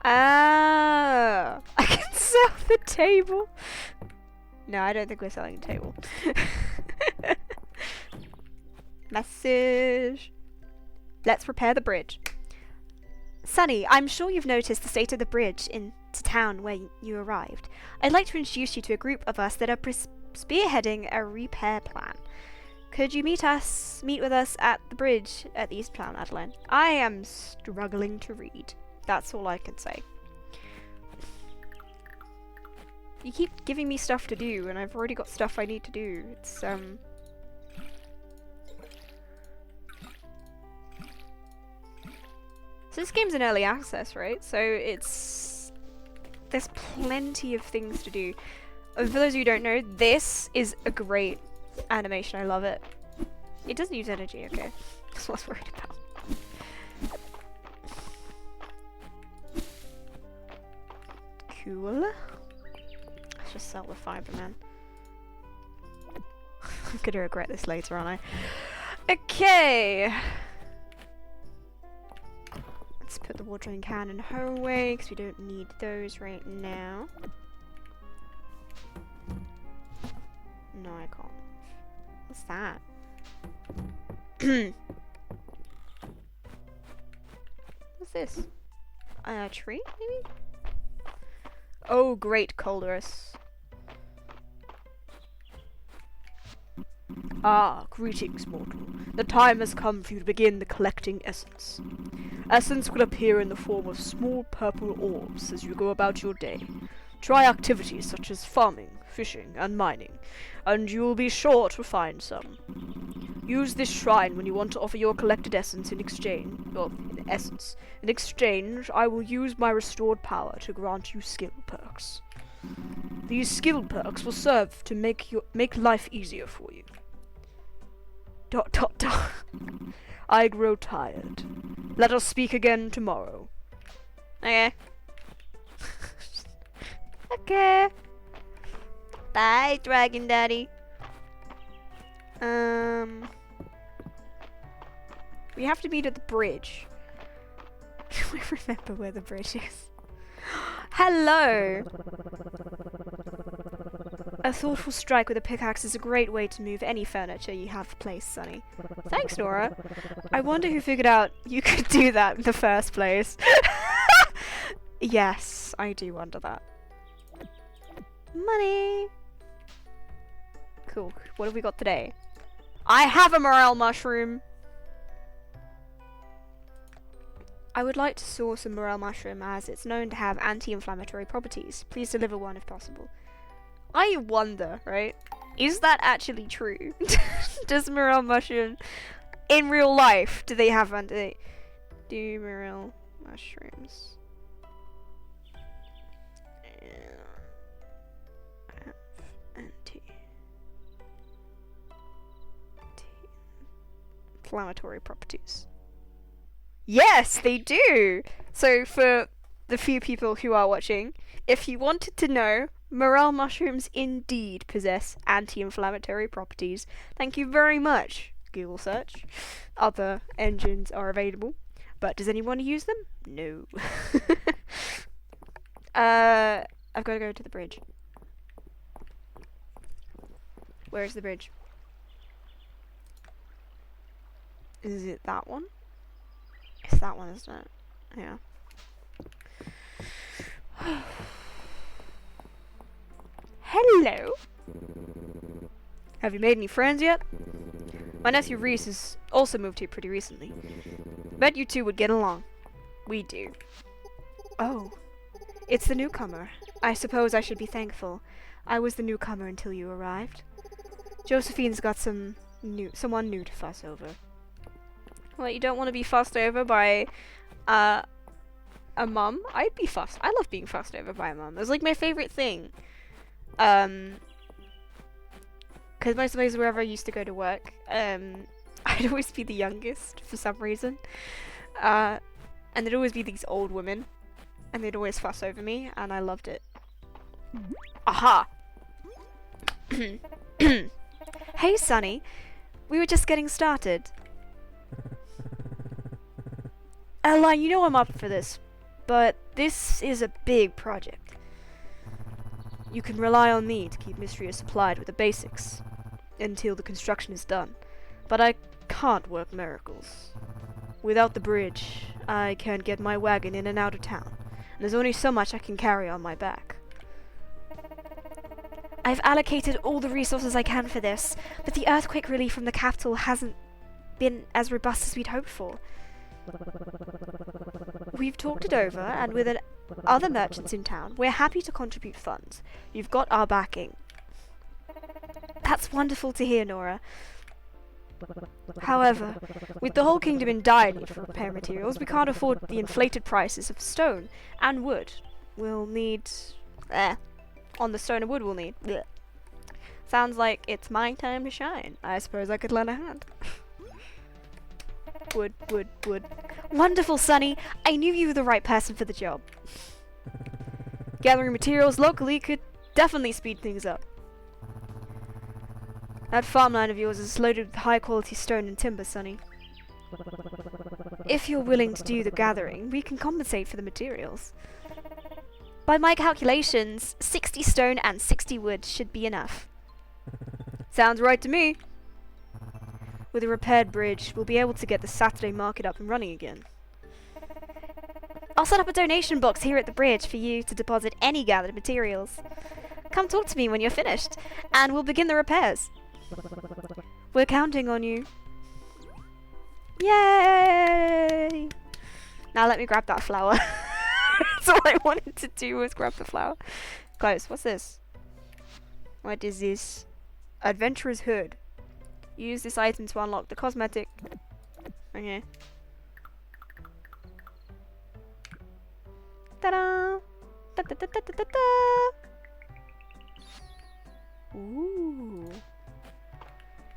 Ah, I can sell the table. No, I don't think we're selling a table. Message. Let's repair the bridge. Sunny, I'm sure you've noticed the state of the bridge into town where you arrived. I'd like to introduce you to a group of us that are spearheading a repair plan. Could you meet with us at the bridge at the East Town, Adeline? I am struggling to read. That's all I can say. You keep giving me stuff to do, and I've already got stuff I need to do. It's, So this game's in early access, right? So there's plenty of things to do. For those of you who don't know, this is a great animation. I love it. It doesn't use energy, okay. That's what I was worried about. Cool. Let's just sell the fiber, man. I'm gonna regret this later, aren't I? Okay. Let's put the watering can and hoe away because we don't need those right now. No, I can't. What's that? What's this? A tree, maybe? Oh, great Coldress. Ah, greetings, mortal. The time has come for you to begin the collecting essence. Essence will appear in the form of small purple orbs as you go about your day. Try activities such as farming, fishing, and mining, and you will be sure to find some. Use this shrine when you want to offer your collected essence in exchange. Well, in essence. In exchange, I will use my restored power to grant you skill perks. These skill perks will serve to make life easier for you. ... I grow tired. Let us speak again tomorrow. Okay. Okay. Bye, Dragon Daddy. We have to meet at the bridge. I remember where the bridge is. Hello! A thoughtful strike with a pickaxe is a great way to move any furniture you have placed, Sonny. Thanks, Nora. I wonder who figured out you could do that in the first place. Yes, I do wonder that. Money! Cool. What have we got today? I have a morel mushroom! I would like to source a morel mushroom as it's known to have anti-inflammatory properties. Please deliver one if possible. I wonder, right? Is that actually true? Does morel mushroom... In real life, do they have do morel mushrooms? Anti-inflammatory properties. Yes, they do! So for the few people who are watching, if you wanted to know, morel mushrooms indeed possess anti-inflammatory properties. Thank you very much, Google search. Other engines are available, but does anyone use them? No. I've got to go to the bridge. Where is the bridge? Is it that one? It's that one, isn't it? Yeah. Hello? Have you made any friends yet? My nephew Reese has also moved here pretty recently. Bet you two would get along. We do. Oh. It's the newcomer. I suppose I should be thankful. I was the newcomer until you arrived. Josephine's got someone new to fuss over. Well, you don't want to be fussed over by a mum? I'd be fussed. I love being fussed over by a mum. It was like my favourite thing. Because most of the places wherever I used to go to work, I'd always be the youngest for some reason. And there'd always be these old women. And they'd always fuss over me, and I loved it. Aha! Hey, Sonny. We were just getting started. Adeline, you know I'm up for this, but this is a big project. You can rely on me to keep Mistria supplied with the basics until the construction is done, but I can't work miracles. Without the bridge, I can't get my wagon in and out of town, and there's only so much I can carry on my back. I've allocated all the resources I can for this, but the earthquake relief from the capital hasn't been as robust as we'd hoped for. We've talked it over, and with other merchants in town, we're happy to contribute funds. You've got our backing. That's wonderful to hear, Nora. However, with the whole kingdom in dire need for repair materials, we can't afford the inflated prices of stone and wood. We'll need... on the stone and wood we'll need. Blech. Sounds like it's my time to shine. I suppose I could lend a hand. Wood. Wonderful, Sonny. I knew you were the right person for the job. Gathering materials locally could definitely speed things up. That farmland of yours is loaded with high-quality stone and timber, Sonny. If you're willing to do the gathering, we can compensate for the materials. By my calculations, 60 stone and 60 wood should be enough. Sounds right to me. With a repaired bridge, we'll be able to get the Saturday market up and running again. I'll set up a donation box here at the bridge for you to deposit any gathered materials. Come talk to me when you're finished, and we'll begin the repairs. We're counting on you. Yay! Now let me grab that flower. That's all I wanted to do was grab the flower. Close. What's this? What is this? Adventurer's Hood. Use this item to unlock the cosmetic. Okay. Ta-da! Da-da-da-da-da-da! Ooh.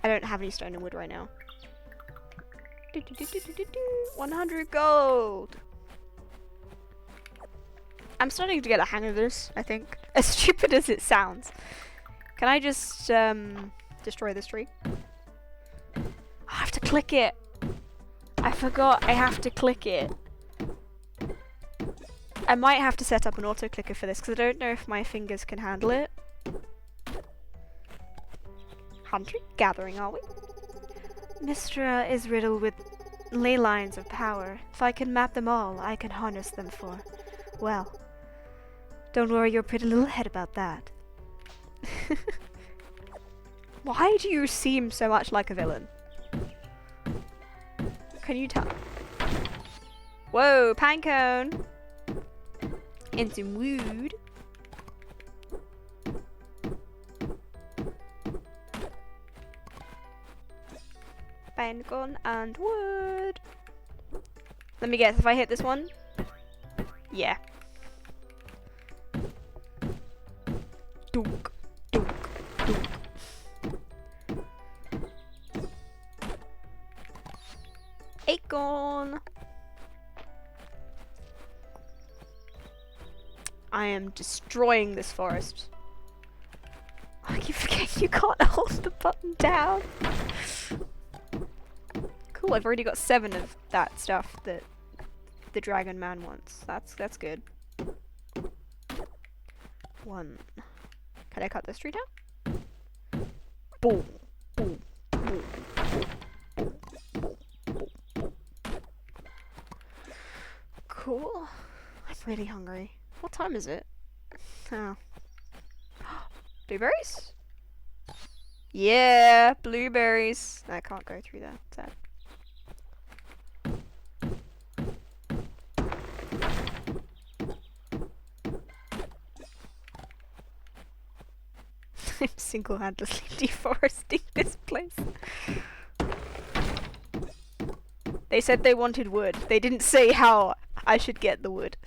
I don't have any stone and wood right now. 100 gold! I'm starting to get a hang of this, I think. As stupid as it sounds. Can I just, destroy this tree? I have to click it! I forgot I have to click it. I might have to set up an auto clicker for this, because I don't know if my fingers can handle it. Hunting? Gathering, are we? Mistra is riddled with ley lines of power. If I can map them all, I can harness them for... well... don't worry your pretty little head about that. Why do you seem so much like a villain? Can you tell? Whoa, pinecone! And some wood. Pinecone and wood. Let me guess, if I hit this one? Yeah. Dunk, dunk, dunk. Acorn! I am destroying this forest. I keep forgetting you can't hold the button down. Cool, I've already got 7 of that stuff that the Dragon Man wants. That's good. 1. Can I cut this tree down? Boom. Boom. Boom. Cool. I'm really hungry. What time is it? Oh. Blueberries? Yeah, blueberries. I can't go through that. Sad. I'm single-handedly deforesting this place. They said they wanted wood. They didn't say how I should get the wood.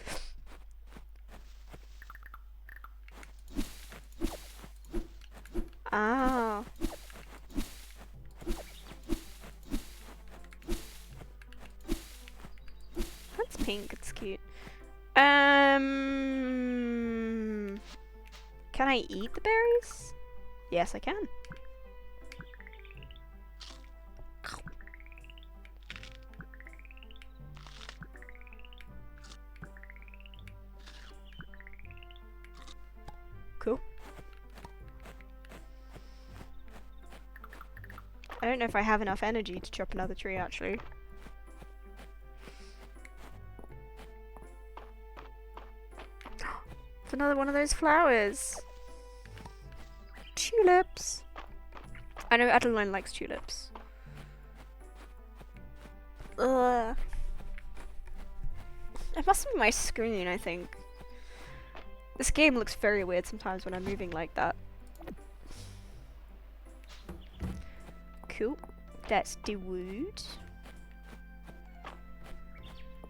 Ah. That's pink, it's cute. Can I eat the berries? Yes, I can. I don't know if I have enough energy to chop another tree, actually. It's another one of those flowers. Tulips. I know Adeline likes tulips. Ugh. It must be my screen, I think. This game looks very weird sometimes when I'm moving like that. Cool. That's the wood.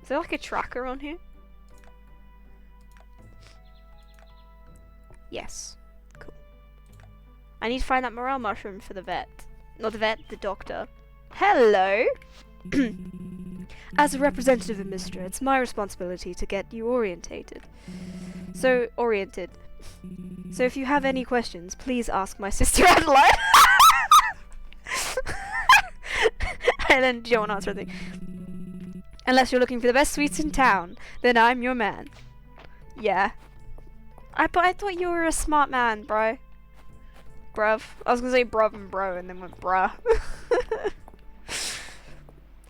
Is there like a tracker on here? Yes. Cool. I need to find that morale mushroom for the vet. Not the vet, the doctor. Hello! As a representative of Mistria, it's my responsibility to get you orientated. So if you have any questions, please ask my sister Adeline. And then you don't want to answer anything. Unless you're looking for the best sweets in town, then I'm your man. Yeah. But I thought you were a smart man, bro. Bruv. I was gonna say bruv and bro and then went bruh.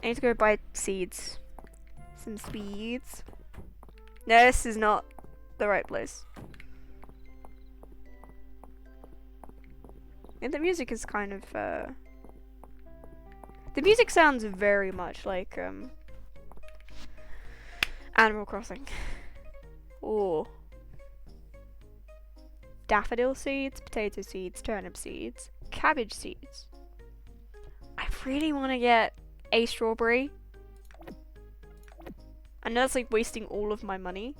I need to go buy seeds. Some seeds. No, this is not the right place. And the music is kind of, the music sounds very much like, Animal Crossing. Ooh. Daffodil seeds, potato seeds, turnip seeds, cabbage seeds. I really want to get a strawberry. I know it's like wasting all of my money.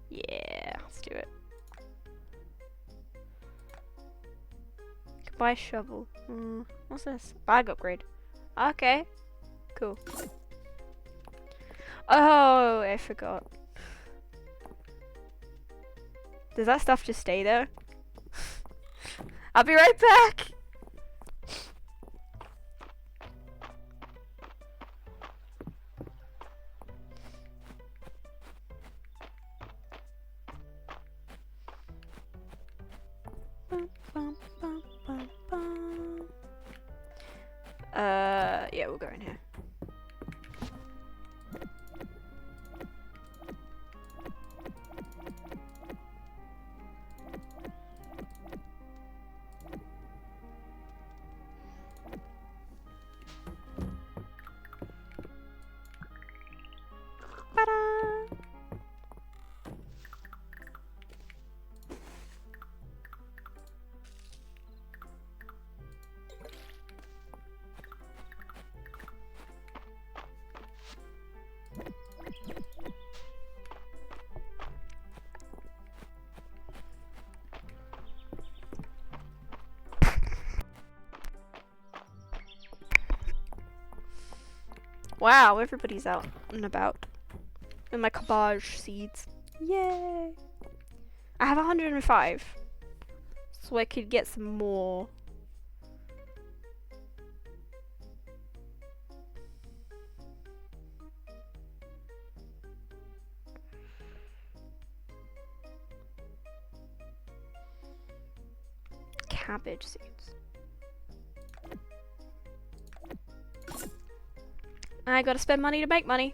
Yeah, let's do it. Buy a shovel. What's this? Bag upgrade. Okay. Cool. Oh, I forgot. Does that stuff just stay there? I'll be right back! Yeah, we'll go in here. Ta-da! Wow, everybody's out and about. And my cabbage seeds. Yay! I have 105. So I could get some more. Cabbage seeds. I gotta spend money to make money.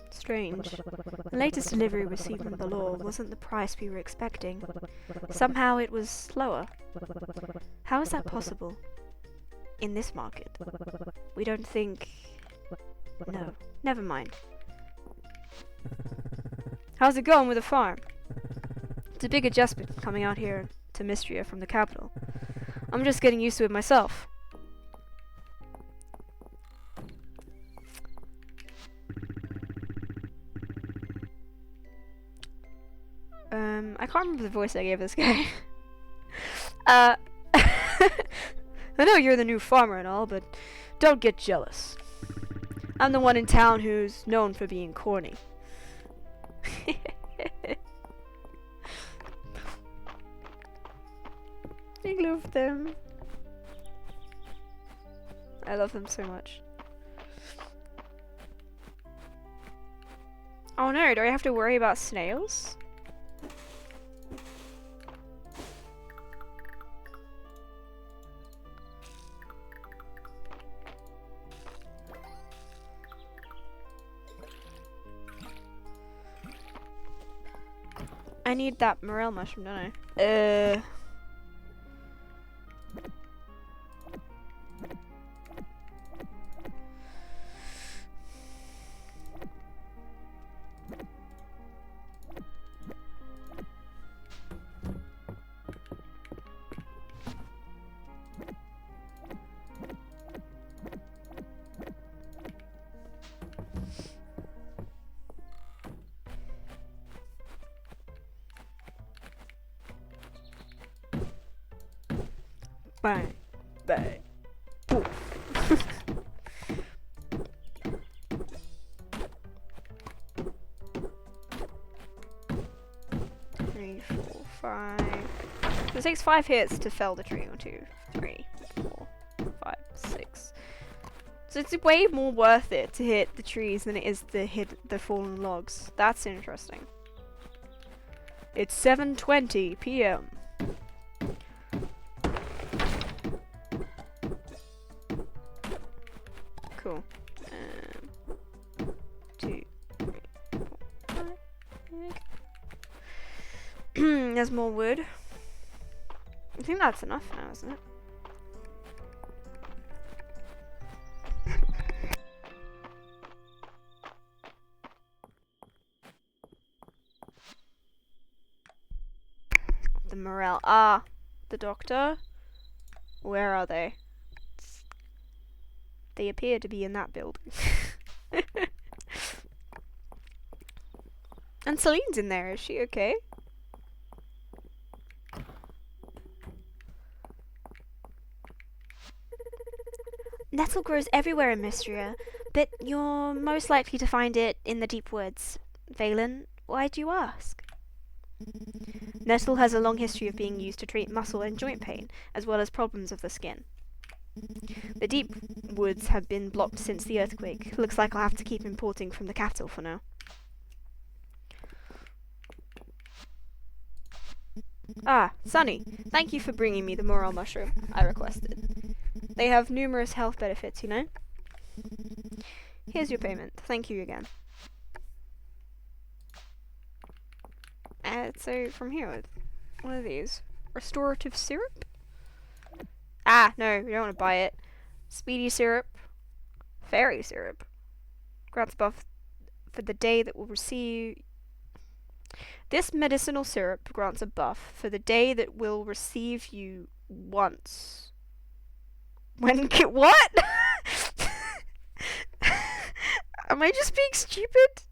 Strange. The latest delivery received from the law wasn't the price we were expecting. Somehow it was slower. How is that possible? In this market? We don't think... No, never mind. How's it going with the farm? It's a big adjustment coming out here to Mistria from the capital. I'm just getting used to it myself. I can't remember the voice I gave this guy. I know you're the new farmer and all, but don't get jealous. I'm the one in town who's known for being corny. I love them. I love them so much. Oh no, do I have to worry about snails? I need that morel mushroom, don't I? Bang, bang, poof. 3, 4, 5. So it takes 5 hits to fell the tree. 1, 2, 3, 4, 5, 6. So it's way more worth it to hit the trees than it is to hit the fallen logs. That's interesting. It's 7:20 p.m. Cool. 2, 3, 4, 5. Okay. There's more wood. I think that's enough now, isn't it? The morale. Ah, the doctor. Where are they? They appear to be in that building. And Celine's in there. Is she okay? Nettle grows everywhere in Mistria, but you're most likely to find it in the deep woods. Valen, why do you ask? Nettle has a long history of being used to treat muscle and joint pain, as well as problems of the skin. The deep woods have been blocked since the earthquake. Looks like I'll have to keep importing from the capital for now. Ah, Sunny, thank you for bringing me the morel mushroom I requested. They have numerous health benefits, you know? Here's your payment. Thank you again. So from here, what are these? Restorative syrup? Ah, no, we don't want to buy it. Speedy syrup. Fairy syrup. Grants buff for the day that will receive... This medicinal syrup grants a buff for the day that will receive you once. When... What? Am I just being stupid?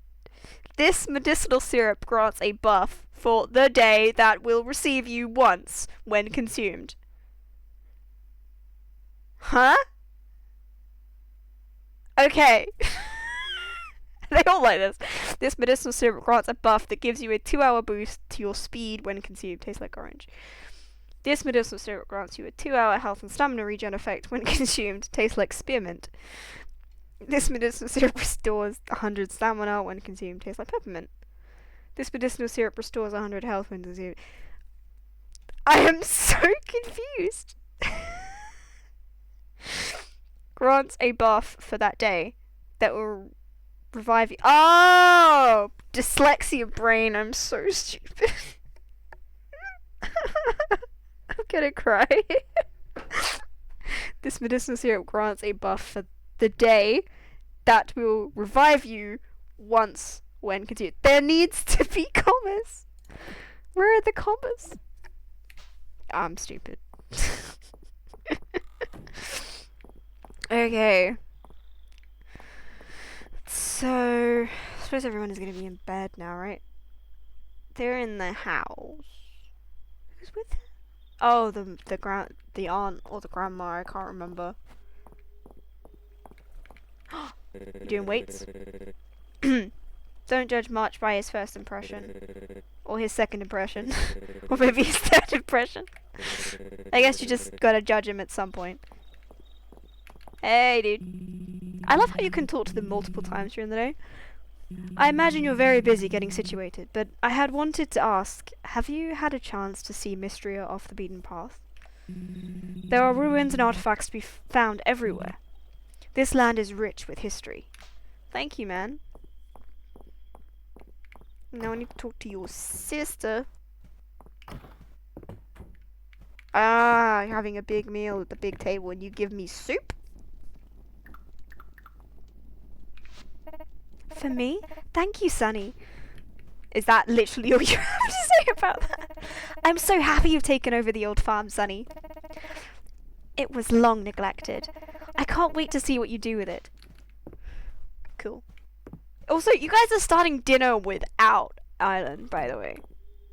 This medicinal syrup grants a buff for the day that will receive you once when consumed. Huh? Okay. They all like this. This medicinal syrup grants a buff that gives you a 2-hour boost to your speed when consumed. Tastes like orange. This medicinal syrup grants you a 2-hour health and stamina regen effect when consumed. Tastes like spearmint. This medicinal syrup restores 100 stamina when consumed. Tastes like peppermint. This medicinal syrup restores 100 health when consumed. I am so confused. Grants a buff for that day that will revive you. Oh! Dyslexia brain. I'm so stupid. I'm gonna cry. This medicinal syrup grants a buff for the day that will revive you once when consumed. There needs to be commas. Where are the commas? I'm stupid. Okay. So, I suppose everyone is going to be in bed now, right? They're in the house. Who's with them? Oh, the aunt or the grandma, I can't remember. You doing weights? Don't judge March by his first impression. Or his second impression. Or maybe his third impression. I guess you just gotta judge him at some point. Hey, dude. I love how you can talk to them multiple times during the day. I imagine you're very busy getting situated, but I had wanted to ask, have you had a chance to see Mistria off the beaten path? There are ruins and artifacts to be found everywhere. This land is rich with history. Thank you, man. Now I need to talk to your sister. Ah, you're having a big meal at the big table and you give me soup? For me? Thank you, Sonny. Is that literally all you have to say about that? I'm so happy you've taken over the old farm, Sonny. It was long neglected. I can't wait to see what you do with it. Cool. Also, you guys are starting dinner without Island, by the way.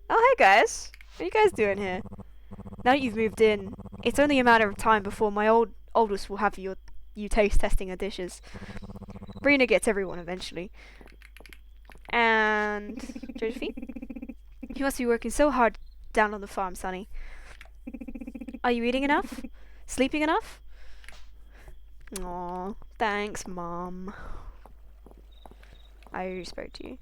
Oh, hey guys. What are you guys doing here? Now that you've moved in, it's only a matter of time before my oldest will have you taste testing her dishes. Rena gets everyone eventually. And Josephine? You must be working so hard down on the farm, Sonny. Are you eating enough? Sleeping enough? Aw, thanks, Mom. I already spoke to you.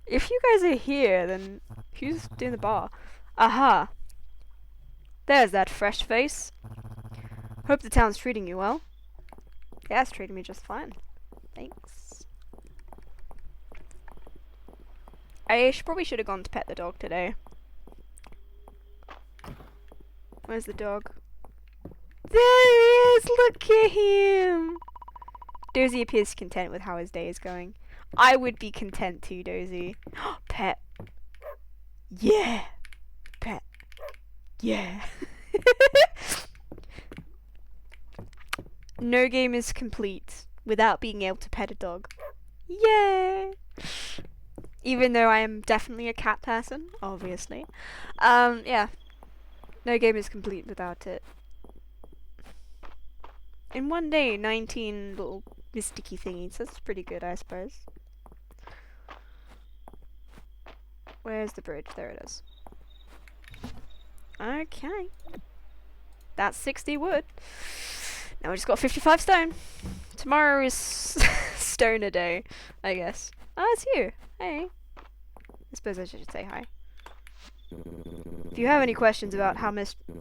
If you guys are here, then who's doing the bar? Aha! There's that fresh face. Hope the town's treating you well. Yeah, it's treating me just fine. Thanks. Probably should have gone to pet the dog today. Where's the dog? There he is! Look at him! Dozy appears content with how his day is going. I would be content too, Dozy. Pet. Yeah! Pet. Yeah! No game is complete without being able to pet a dog. Yay! Even though I am definitely a cat person, obviously. Yeah. No game is complete without it. In one day, 19 little mysticky thingies. That's pretty good, I suppose. Where's the bridge? There it is. Okay. That's 60 wood. Now we just got 55 stone. Tomorrow is stoner day, I guess. Oh, it's you. Hey. I suppose I should say hi. If you have any questions about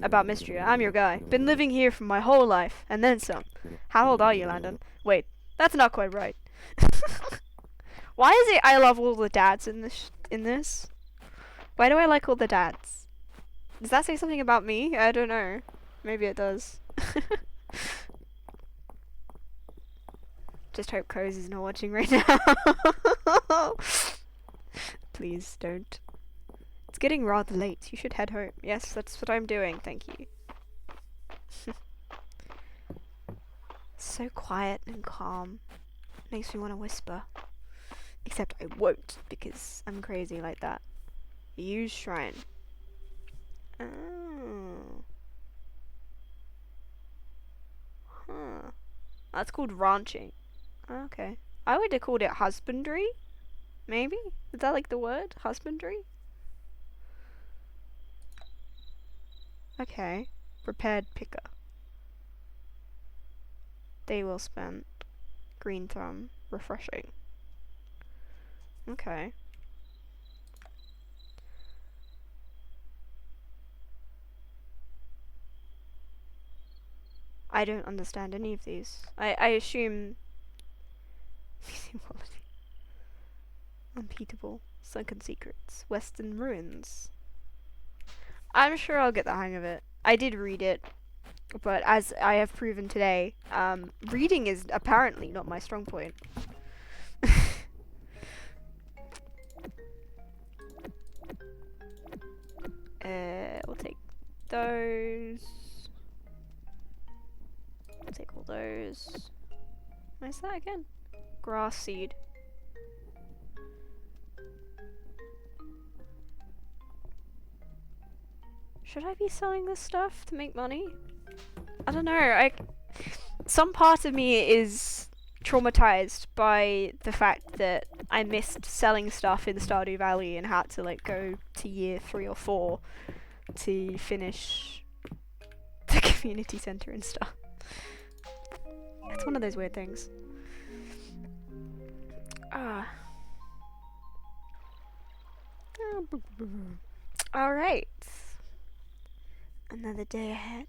about Mistria, I'm your guy. Been living here for my whole life, and then some. How old are you, Landon? Wait, that's not quite right. Why is it I love all the dads in this? Why do I like all the dads? Does that say something about me? I don't know. Maybe it does. Just hope Cozy's not watching right now. Please don't. It's getting rather late. You should head home. Yes, that's what I'm doing. Thank you. So quiet and calm. Makes me want to whisper. Except I won't, because I'm crazy like that. Use shrine. Oh. Huh. That's called ranching. Okay. I would have called it husbandry. Maybe? Is that like the word? Husbandry? Okay. Prepared picker. Day well spent. Green thumb. Refreshing. Okay. I don't understand any of these. I assume... Unbeatable. Sunken secrets. Western ruins. I'm sure I'll get the hang of it. I did read it, but as I have proven today, reading is apparently not my strong point. We'll take those. I'll take all those. Where's that again? Grass seed. Should I be selling this stuff to make money? I don't know. Some part of me is traumatized by the fact that I missed selling stuff in Stardew Valley and had to like go to year 3 or 4 to finish the community center and stuff. It's one of those weird things. Alright. Another day ahead.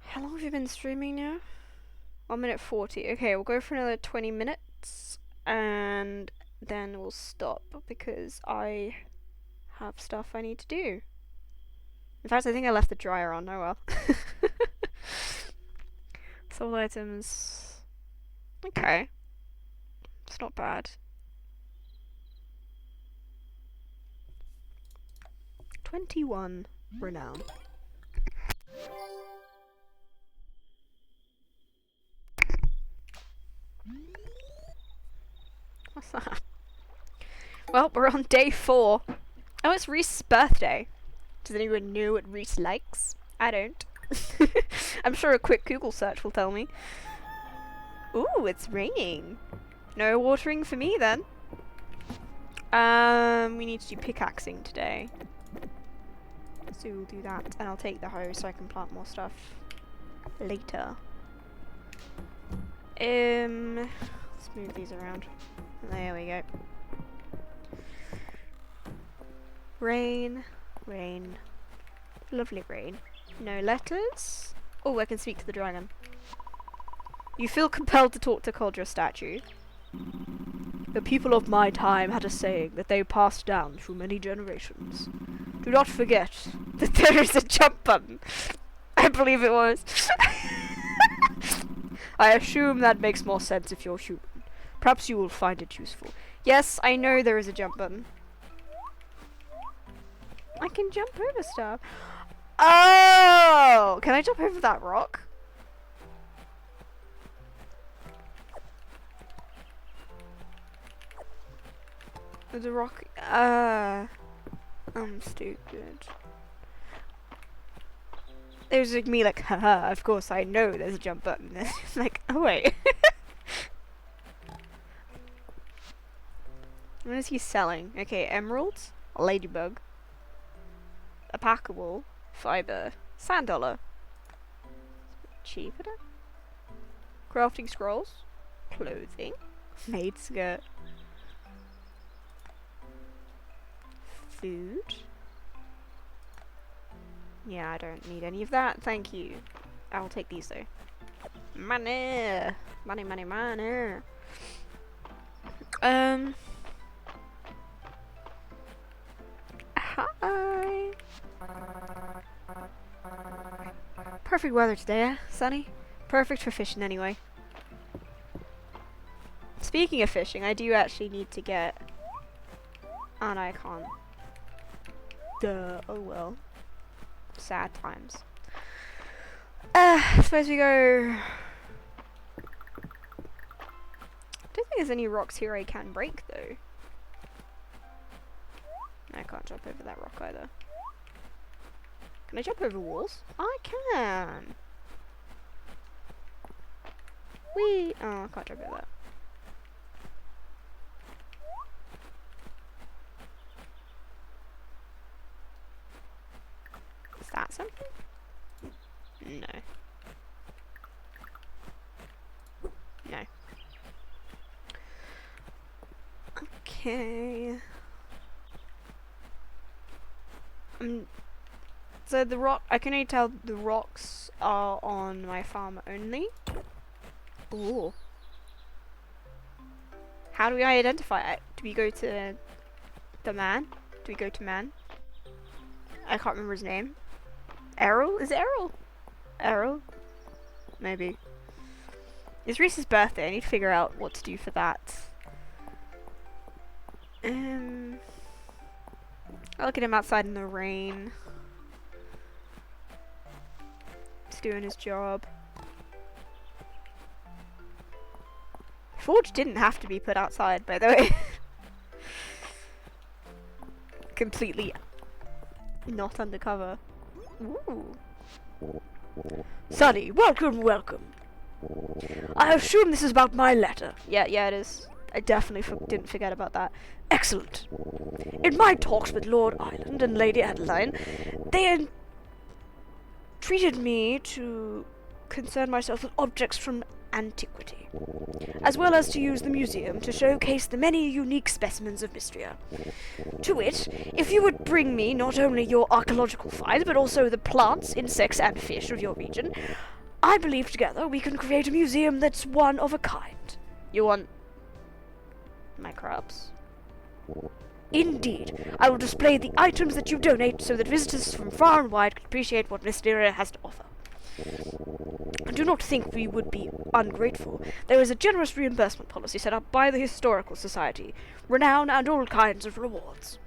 How long have you been streaming now? 1 minute 40. Okay, we'll go for another 20 minutes. minutes, and then we'll stop because I have stuff I need to do. In fact, I think I left the dryer on. Oh well. Sold items. Okay. It's not bad. 21 renown. What's that? Well, we're on day 4. Oh, it's Reese's birthday. Does anyone know what Reese likes? I don't. I'm sure a quick Google search will tell me. Ooh, it's raining. No watering for me then. We need to do pickaxing today. So we'll do that, and I'll take the hoe so I can plant more stuff later. Let's move these around. There we go. Rain, rain, lovely rain. No letters. Oh, I can speak to the dragon. You feel compelled to talk to Coldra statue. The people of my time had a saying that they passed down through many generations. Do not forget that there is a jump button. I believe it was. I assume that makes more sense if you're human. Perhaps you will find it useful. Yes, I know there is a jump button. I can jump over stuff. Oh! Can I jump over that rock? There's a rock. I'm stupid. There's like me like, haha, of course I know there's a jump button. It's like, oh wait. What is he selling? Okay, emeralds, a ladybug, a packable, fiber, sand dollar. Cheap, isn't it? Crafting scrolls, clothing, maid skirt, food. Yeah, I don't need any of that, thank you. I'll take these though. Money! Money, money, money! Hi! Perfect weather today, eh? Sunny? Perfect for fishing anyway. Speaking of fishing, I do actually need to get an icon. Duh, oh well. Sad times. I suppose we go... I don't think there's any rocks here I can break though. I can't jump over that rock either. Can I jump over walls? I can! Whee! Oh, I can't jump over that. Is that something? No. No. Okay. So the rock, I can only tell the rocks are on my farm only. Ooh. How do we identify it? Do we go to the man? Do we go to man? I can't remember his name. Errol? Is it Errol? Errol? Maybe. It's Reese's birthday. I need to figure out what to do for that. I'll look at him outside in the rain. He's doing his job. Forge didn't have to be put outside, by the way. Completely not undercover. Ooh. Sonny, welcome, welcome. I assume this is about my letter. Yeah, it is. I definitely didn't forget about that. Excellent. In my talks with Lord Island and Lady Adeline, they entreated me to concern myself with objects from antiquity, as well as to use the museum to showcase the many unique specimens of Mistria. To wit, if you would bring me not only your archaeological finds, but also the plants, insects, and fish of your region, I believe together we can create a museum that's one of a kind. You want my crops. Indeed. I will display the items that you donate so that visitors from far and wide can appreciate what Mistria has to offer. Do not think we would be ungrateful. There is a generous reimbursement policy set up by the Historical Society, renown and all kinds of rewards.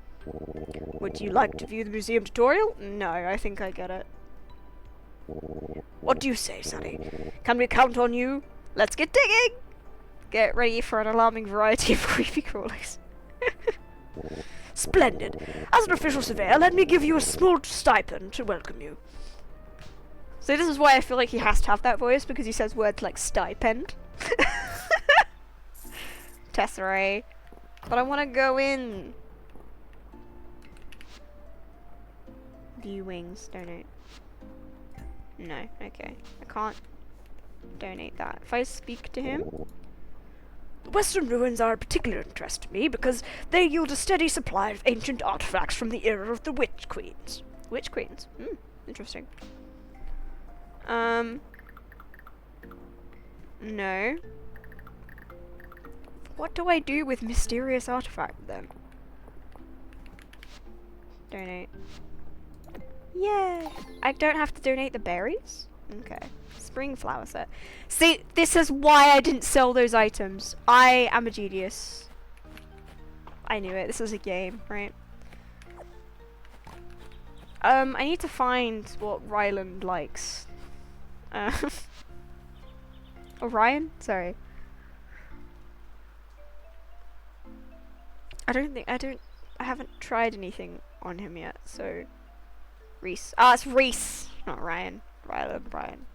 Would you like to view the museum tutorial? No, I think I get it. What do you say, Sonny? Can we count on you? Let's get digging! Get ready for an alarming variety of creepy crawlies. Splendid. As an official surveyor, let me give you a small stipend to welcome you. So this is why I feel like he has to have that voice, because he says words like stipend. Tesserae. But I want to go in. View wings. Donate. No. Okay. I can't donate that. If I speak to him... The Western ruins are of particular interest to me because they yield a steady supply of ancient artifacts from the era of the Witch Queens. Witch Queens? Interesting. No. What do I do with mysterious artifact then? Donate. Yeah. I don't have to donate the berries? Okay. Spring flower set. See, this is why I didn't sell those items. I am a genius. I knew it. This was a game, right? I need to find what Ryland likes. Orion? Sorry. I haven't tried anything on him yet, so... Reese. Ah, it's Reese! Not Ryan. Ryan.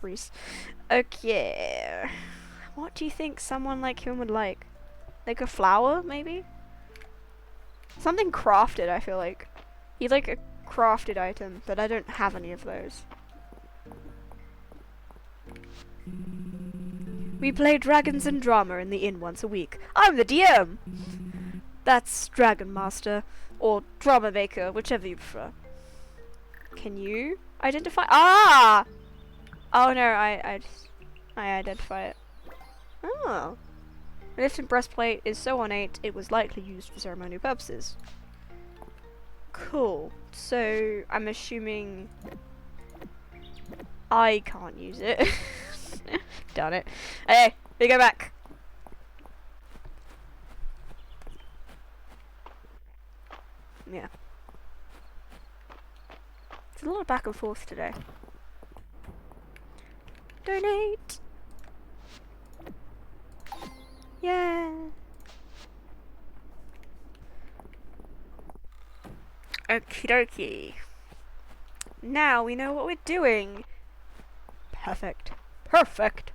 Reese. Okay. What do you think someone like him would like? Like a flower, maybe? Something crafted, I feel like. He'd like a crafted item, but I don't have any of those. We play Dragons and Drama in the inn once a week. I'm the DM! That's Dragon Master, or Drama Maker, whichever you prefer. Can you identify? Ah! Oh no, I identify it. Oh. The lifted breastplate is so ornate, it was likely used for ceremonial purposes. Cool. So, I'm assuming I can't use it. Darn it. Hey, we go back. Yeah. There's a lot of back and forth today. Donate! Yeah! Okie dokie. Now we know what we're doing. Perfect. Perfect!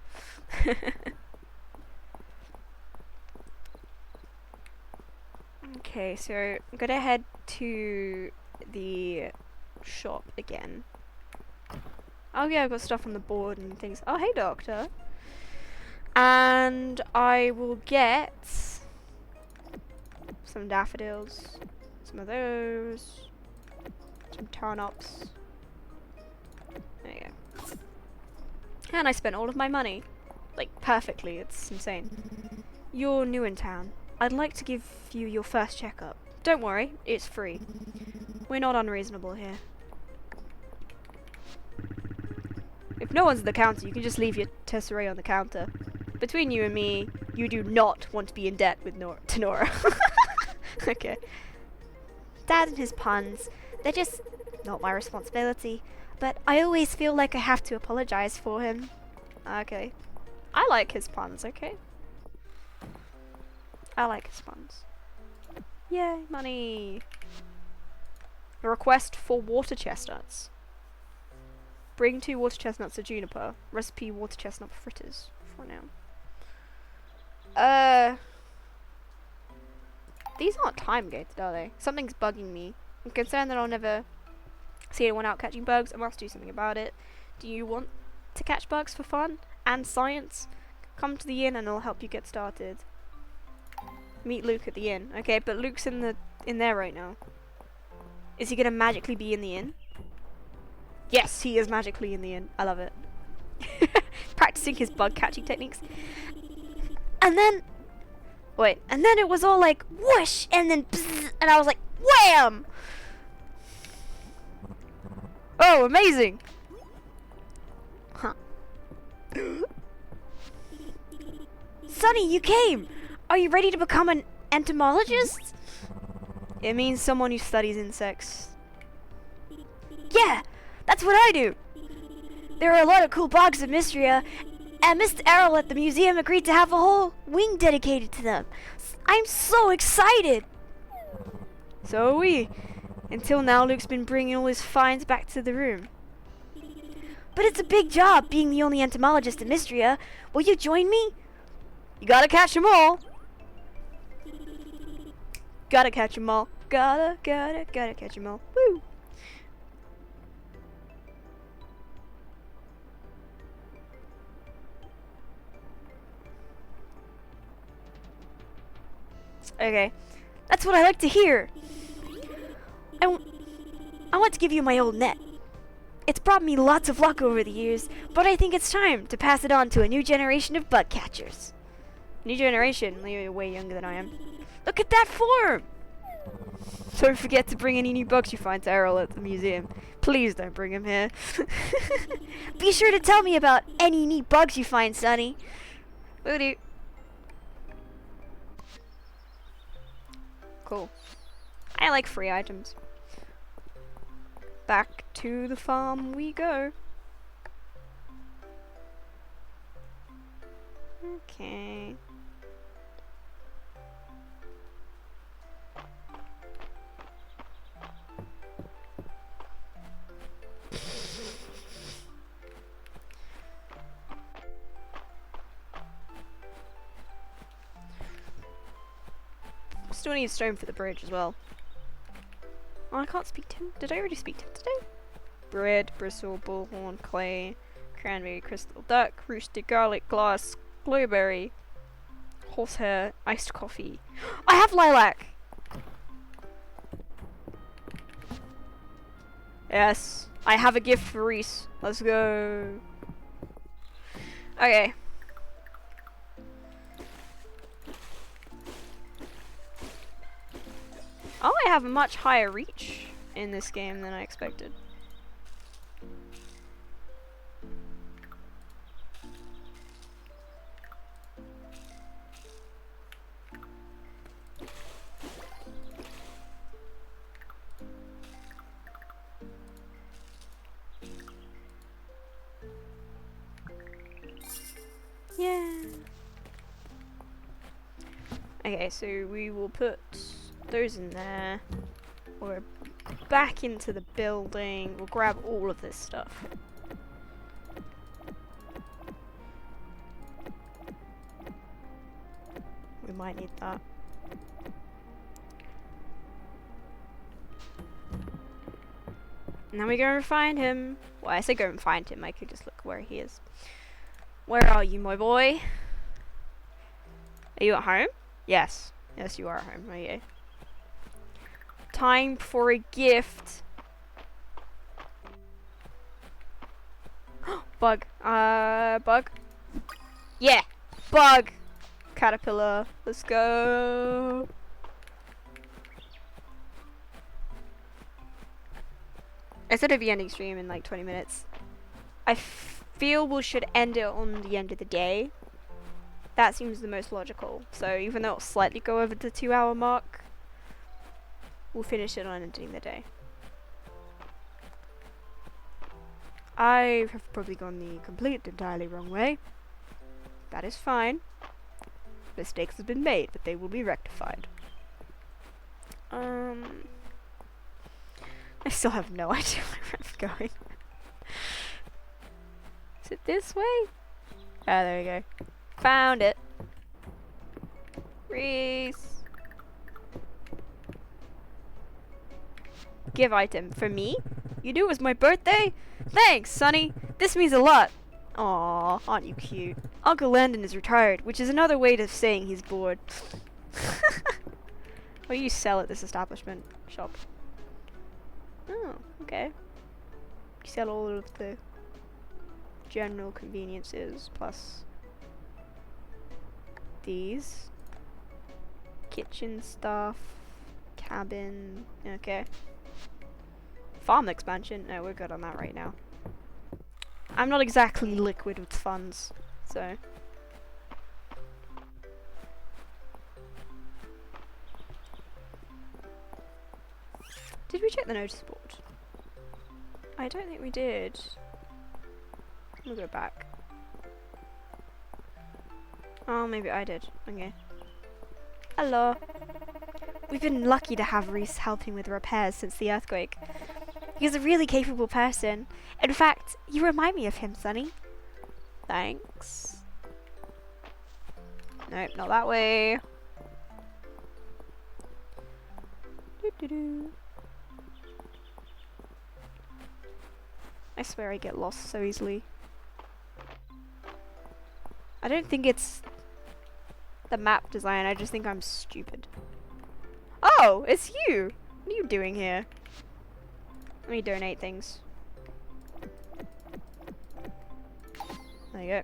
Okay, so I'm gonna head to the shop again. Oh yeah, I've got stuff on the board and things. Oh hey doctor. And I will get some daffodils, some of those, some turnips. There you go. And I spent all of my money. Like perfectly, it's insane. You're new in town. I'd like to give you your first checkup. Don't worry, it's free. We're not unreasonable here. If no one's at the counter, you can just leave your tesserae on the counter. Between you and me, you do not want to be in debt with to Nora. Okay. Dad and his puns, they're just not my responsibility. But I always feel like I have to apologize for him. Okay. I like his puns, okay? I like his puns. Yay, money! A request for water chestnuts. Bring 2 water chestnuts to Juniper. Recipe water chestnut fritters for now. These aren't time gated, are they? Something's bugging me. I'm concerned that I'll never see anyone out catching bugs. I must do something about it. Do you want to catch bugs for fun and science? Come to the inn and I'll help you get started. Meet Luke at the inn. Okay, but Luke's in there right now. Is he gonna magically be in the inn? Yes, he is magically in the inn. I love it. Practicing his bug catching techniques. And then Wait, and then it was all like whoosh, and then bzz, and I was like wham! Oh, amazing! Huh. Sonny, you came! Are you ready to become an entomologist? It means someone who studies insects. Yeah, that's what I do. There are a lot of cool bugs in Mistria, and Mr. Errol at the museum agreed to have a whole wing dedicated to them. I'm so excited! So are we. Until now, Luke's been bringing all his finds back to the room. But it's a big job being the only entomologist in Mistria. Will you join me? You gotta catch them all. Gotta catch them all. Gotta catch them all. Woo! Okay, that's what I like to hear. I want to give you my old net. It's brought me lots of luck over the years, but I think it's time to pass it on to a new generation of bug catchers. New generation. You're way younger than I am. Look at that form! Don't forget to bring any new bugs you find to Errol at the museum. Please don't bring him here. Be sure to tell me about any neat bugs you find, Sonny. Will do. Cool. I like free items. Back to the farm we go. Okay. Still need stone for the bridge as well. Oh, I can't speak to him. Did I already speak to him today? Bread, bristle, bullhorn, clay, cranberry, crystal duck, roasted garlic, glass, blueberry, horsehair, iced coffee. I have lilac! Yes, I have a gift for Reese. Let's go. Okay. Oh, I have a much higher reach in this game than I expected. Yeah. Okay, so we will put those in there. We're back into the building. We'll grab all of this stuff. We might need that. Now we go and find him. Well, I say go and find him. I could just look where he is. Where are you, my boy? Are you at home? Yes. Yes, you are at home. Okay. Time for a gift. Bug. Bug. Yeah. Bug. Caterpillar. Let's go. I said it'd be ending stream in like 20 minutes. I feel we should end it on the end of the day. That seems the most logical. So even though it'll slightly go over the 2-hour mark, we'll finish it on ending the day. I have probably gone the complete entirely wrong way. That is fine. Mistakes have been made, but they will be rectified. I still have no idea where I'm going. Is it this way? Ah, there we go. Found it. Reese. Give item. For me? You knew it was my birthday? Thanks, Sonny. This means a lot. Aw, aren't you cute? Uncle Landon is retired, which is another way of saying he's bored. What do you sell at this establishment? Shop. Oh, okay. You sell all of the general conveniences plus these. kitchen stuff, cabin, okay. Farm expansion, no, we're good on that right now. I'm not exactly liquid with funds, so. Did we check the notice board? I don't think we did. We'll go back. Oh, maybe I did. Okay. Hello. We've been lucky to have Reese helping with repairs since the earthquake. He's a really capable person. In fact, you remind me of him, Sonny. Thanks. Nope, not that way. Doo-doo-doo. I swear I get lost so easily. I don't think it's the map design, I just think I'm stupid. Oh, it's you! What are you doing here? Let me donate things. There you go.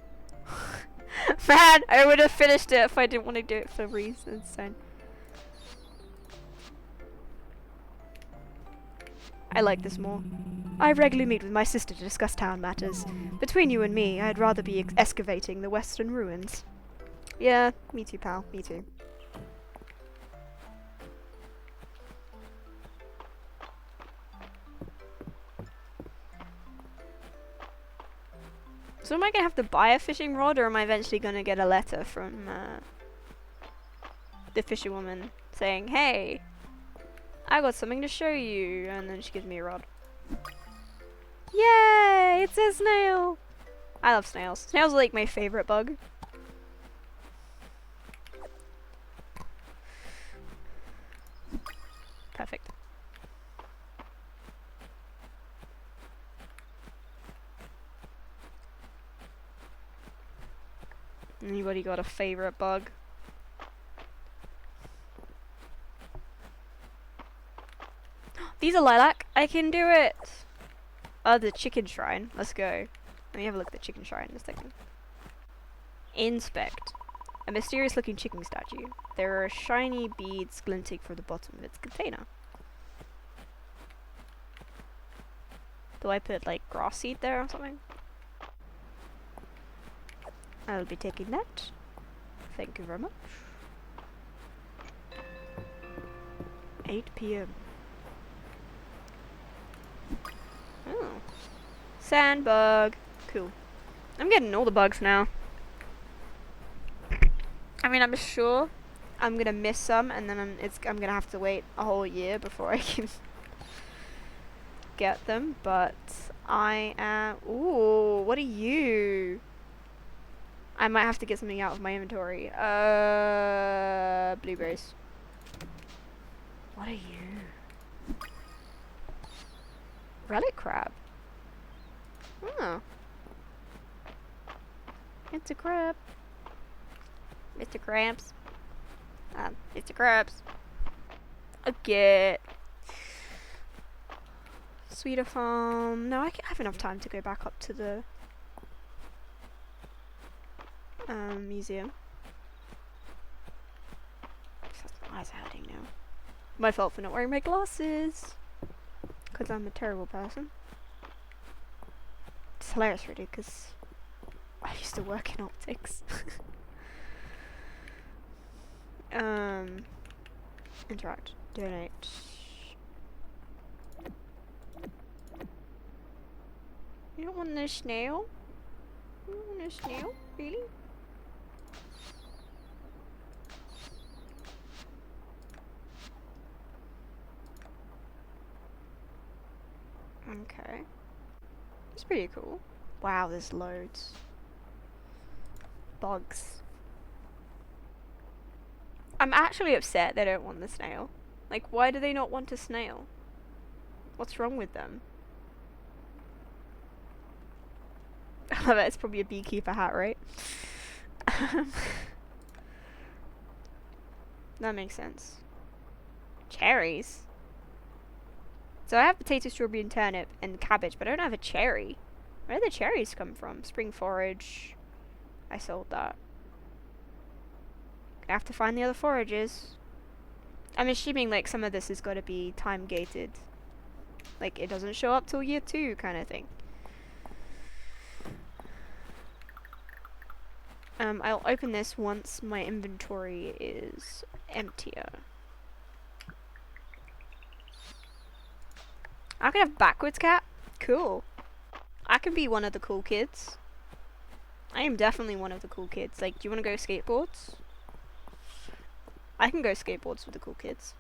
Man, I would have finished it if I didn't want to do it for reasons. So. I like this more. I regularly meet with my sister to discuss town matters. Between you and me, I'd rather be excavating the western ruins. Yeah, me too, pal. Me too. So am I gonna have to buy a fishing rod, or am I eventually gonna get a letter from the fisherwoman saying, "Hey, I got something to show you," and then she gives me a rod. Yay! It's a snail! I love snails. Snails are like my favorite bug. Perfect. Anybody got a favorite bug? These are lilac. I can do it. Oh, the chicken shrine. Let's go. Let me have a look at the chicken shrine in a second. Inspect. A mysterious looking chicken statue. There are shiny beads glinting from the bottom of its container. Do I put like grass seed there or something? I'll be taking that. Thank you very much. 8 PM. Oh. Sandbug. Cool. I'm getting all the bugs now. I mean, I'm sure I'm gonna miss some, and then I'm gonna have to wait a whole year before I can get them. But I am. Ooh, what are you? I might have to get something out of my inventory. Blueberries. What are you? Relic crab. Oh. It's a crab. Mr. Krabs. Mr. Krabs. Okay. Sweeter Farm. No, I have enough time to go back up to the museum. My eyes are hurting now. My fault for not wearing my glasses. Because I'm a terrible person. It's hilarious really, because I used to work in optics. Interact. Donate. You don't want no snail? You don't want no snail? Really? Okay. It's pretty cool. Wow, there's loads. Bugs. I'm actually upset they don't want the snail. Like, why do they not want a snail? What's wrong with them? I bet it's probably a beekeeper hat, right? That makes sense. Cherries? So I have potato, strawberry, and turnip, and cabbage, but I don't have a cherry. Where do the cherries come from? Spring forage. I sold that. Gonna have to find the other forages. I'm assuming like some of this has got to be time gated. Like it doesn't show up till year 2 kind of thing. I'll open this once my inventory is emptier. I can have backwards cat? Cool. I can be one of the cool kids. I am definitely one of the cool kids. Like, do you want to go skateboards? I can go skateboards with the cool kids.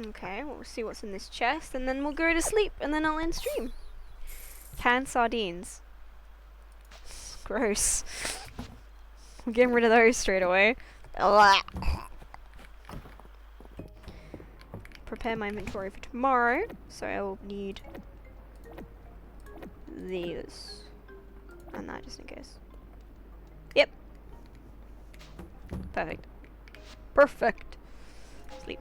Okay, we'll see what's in this chest, and then we'll go to sleep, and then I'll end stream. Canned sardines. Gross. I'm getting rid of those straight away. Prepare my inventory for tomorrow, so I will need these. And that just in case. Yep. Perfect. Perfect. Sleep.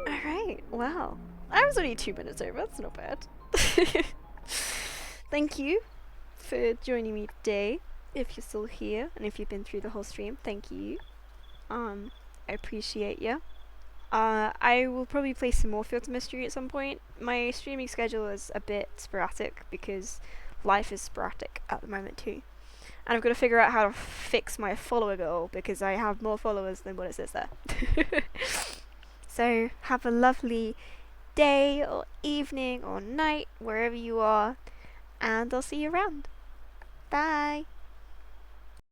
Alright, wow. I was only 2 minutes over, that's not bad. Thank you for joining me today. If you're still here, and if you've been through the whole stream, thank you. I appreciate you. I will probably play some more Fields of Mistra at some point. My streaming schedule is a bit sporadic because life is sporadic at the moment too. And I've got to figure out how to fix my follower goal because I have more followers than what it says there. So have a lovely day or evening or night wherever you are, and I'll see you around. Bye!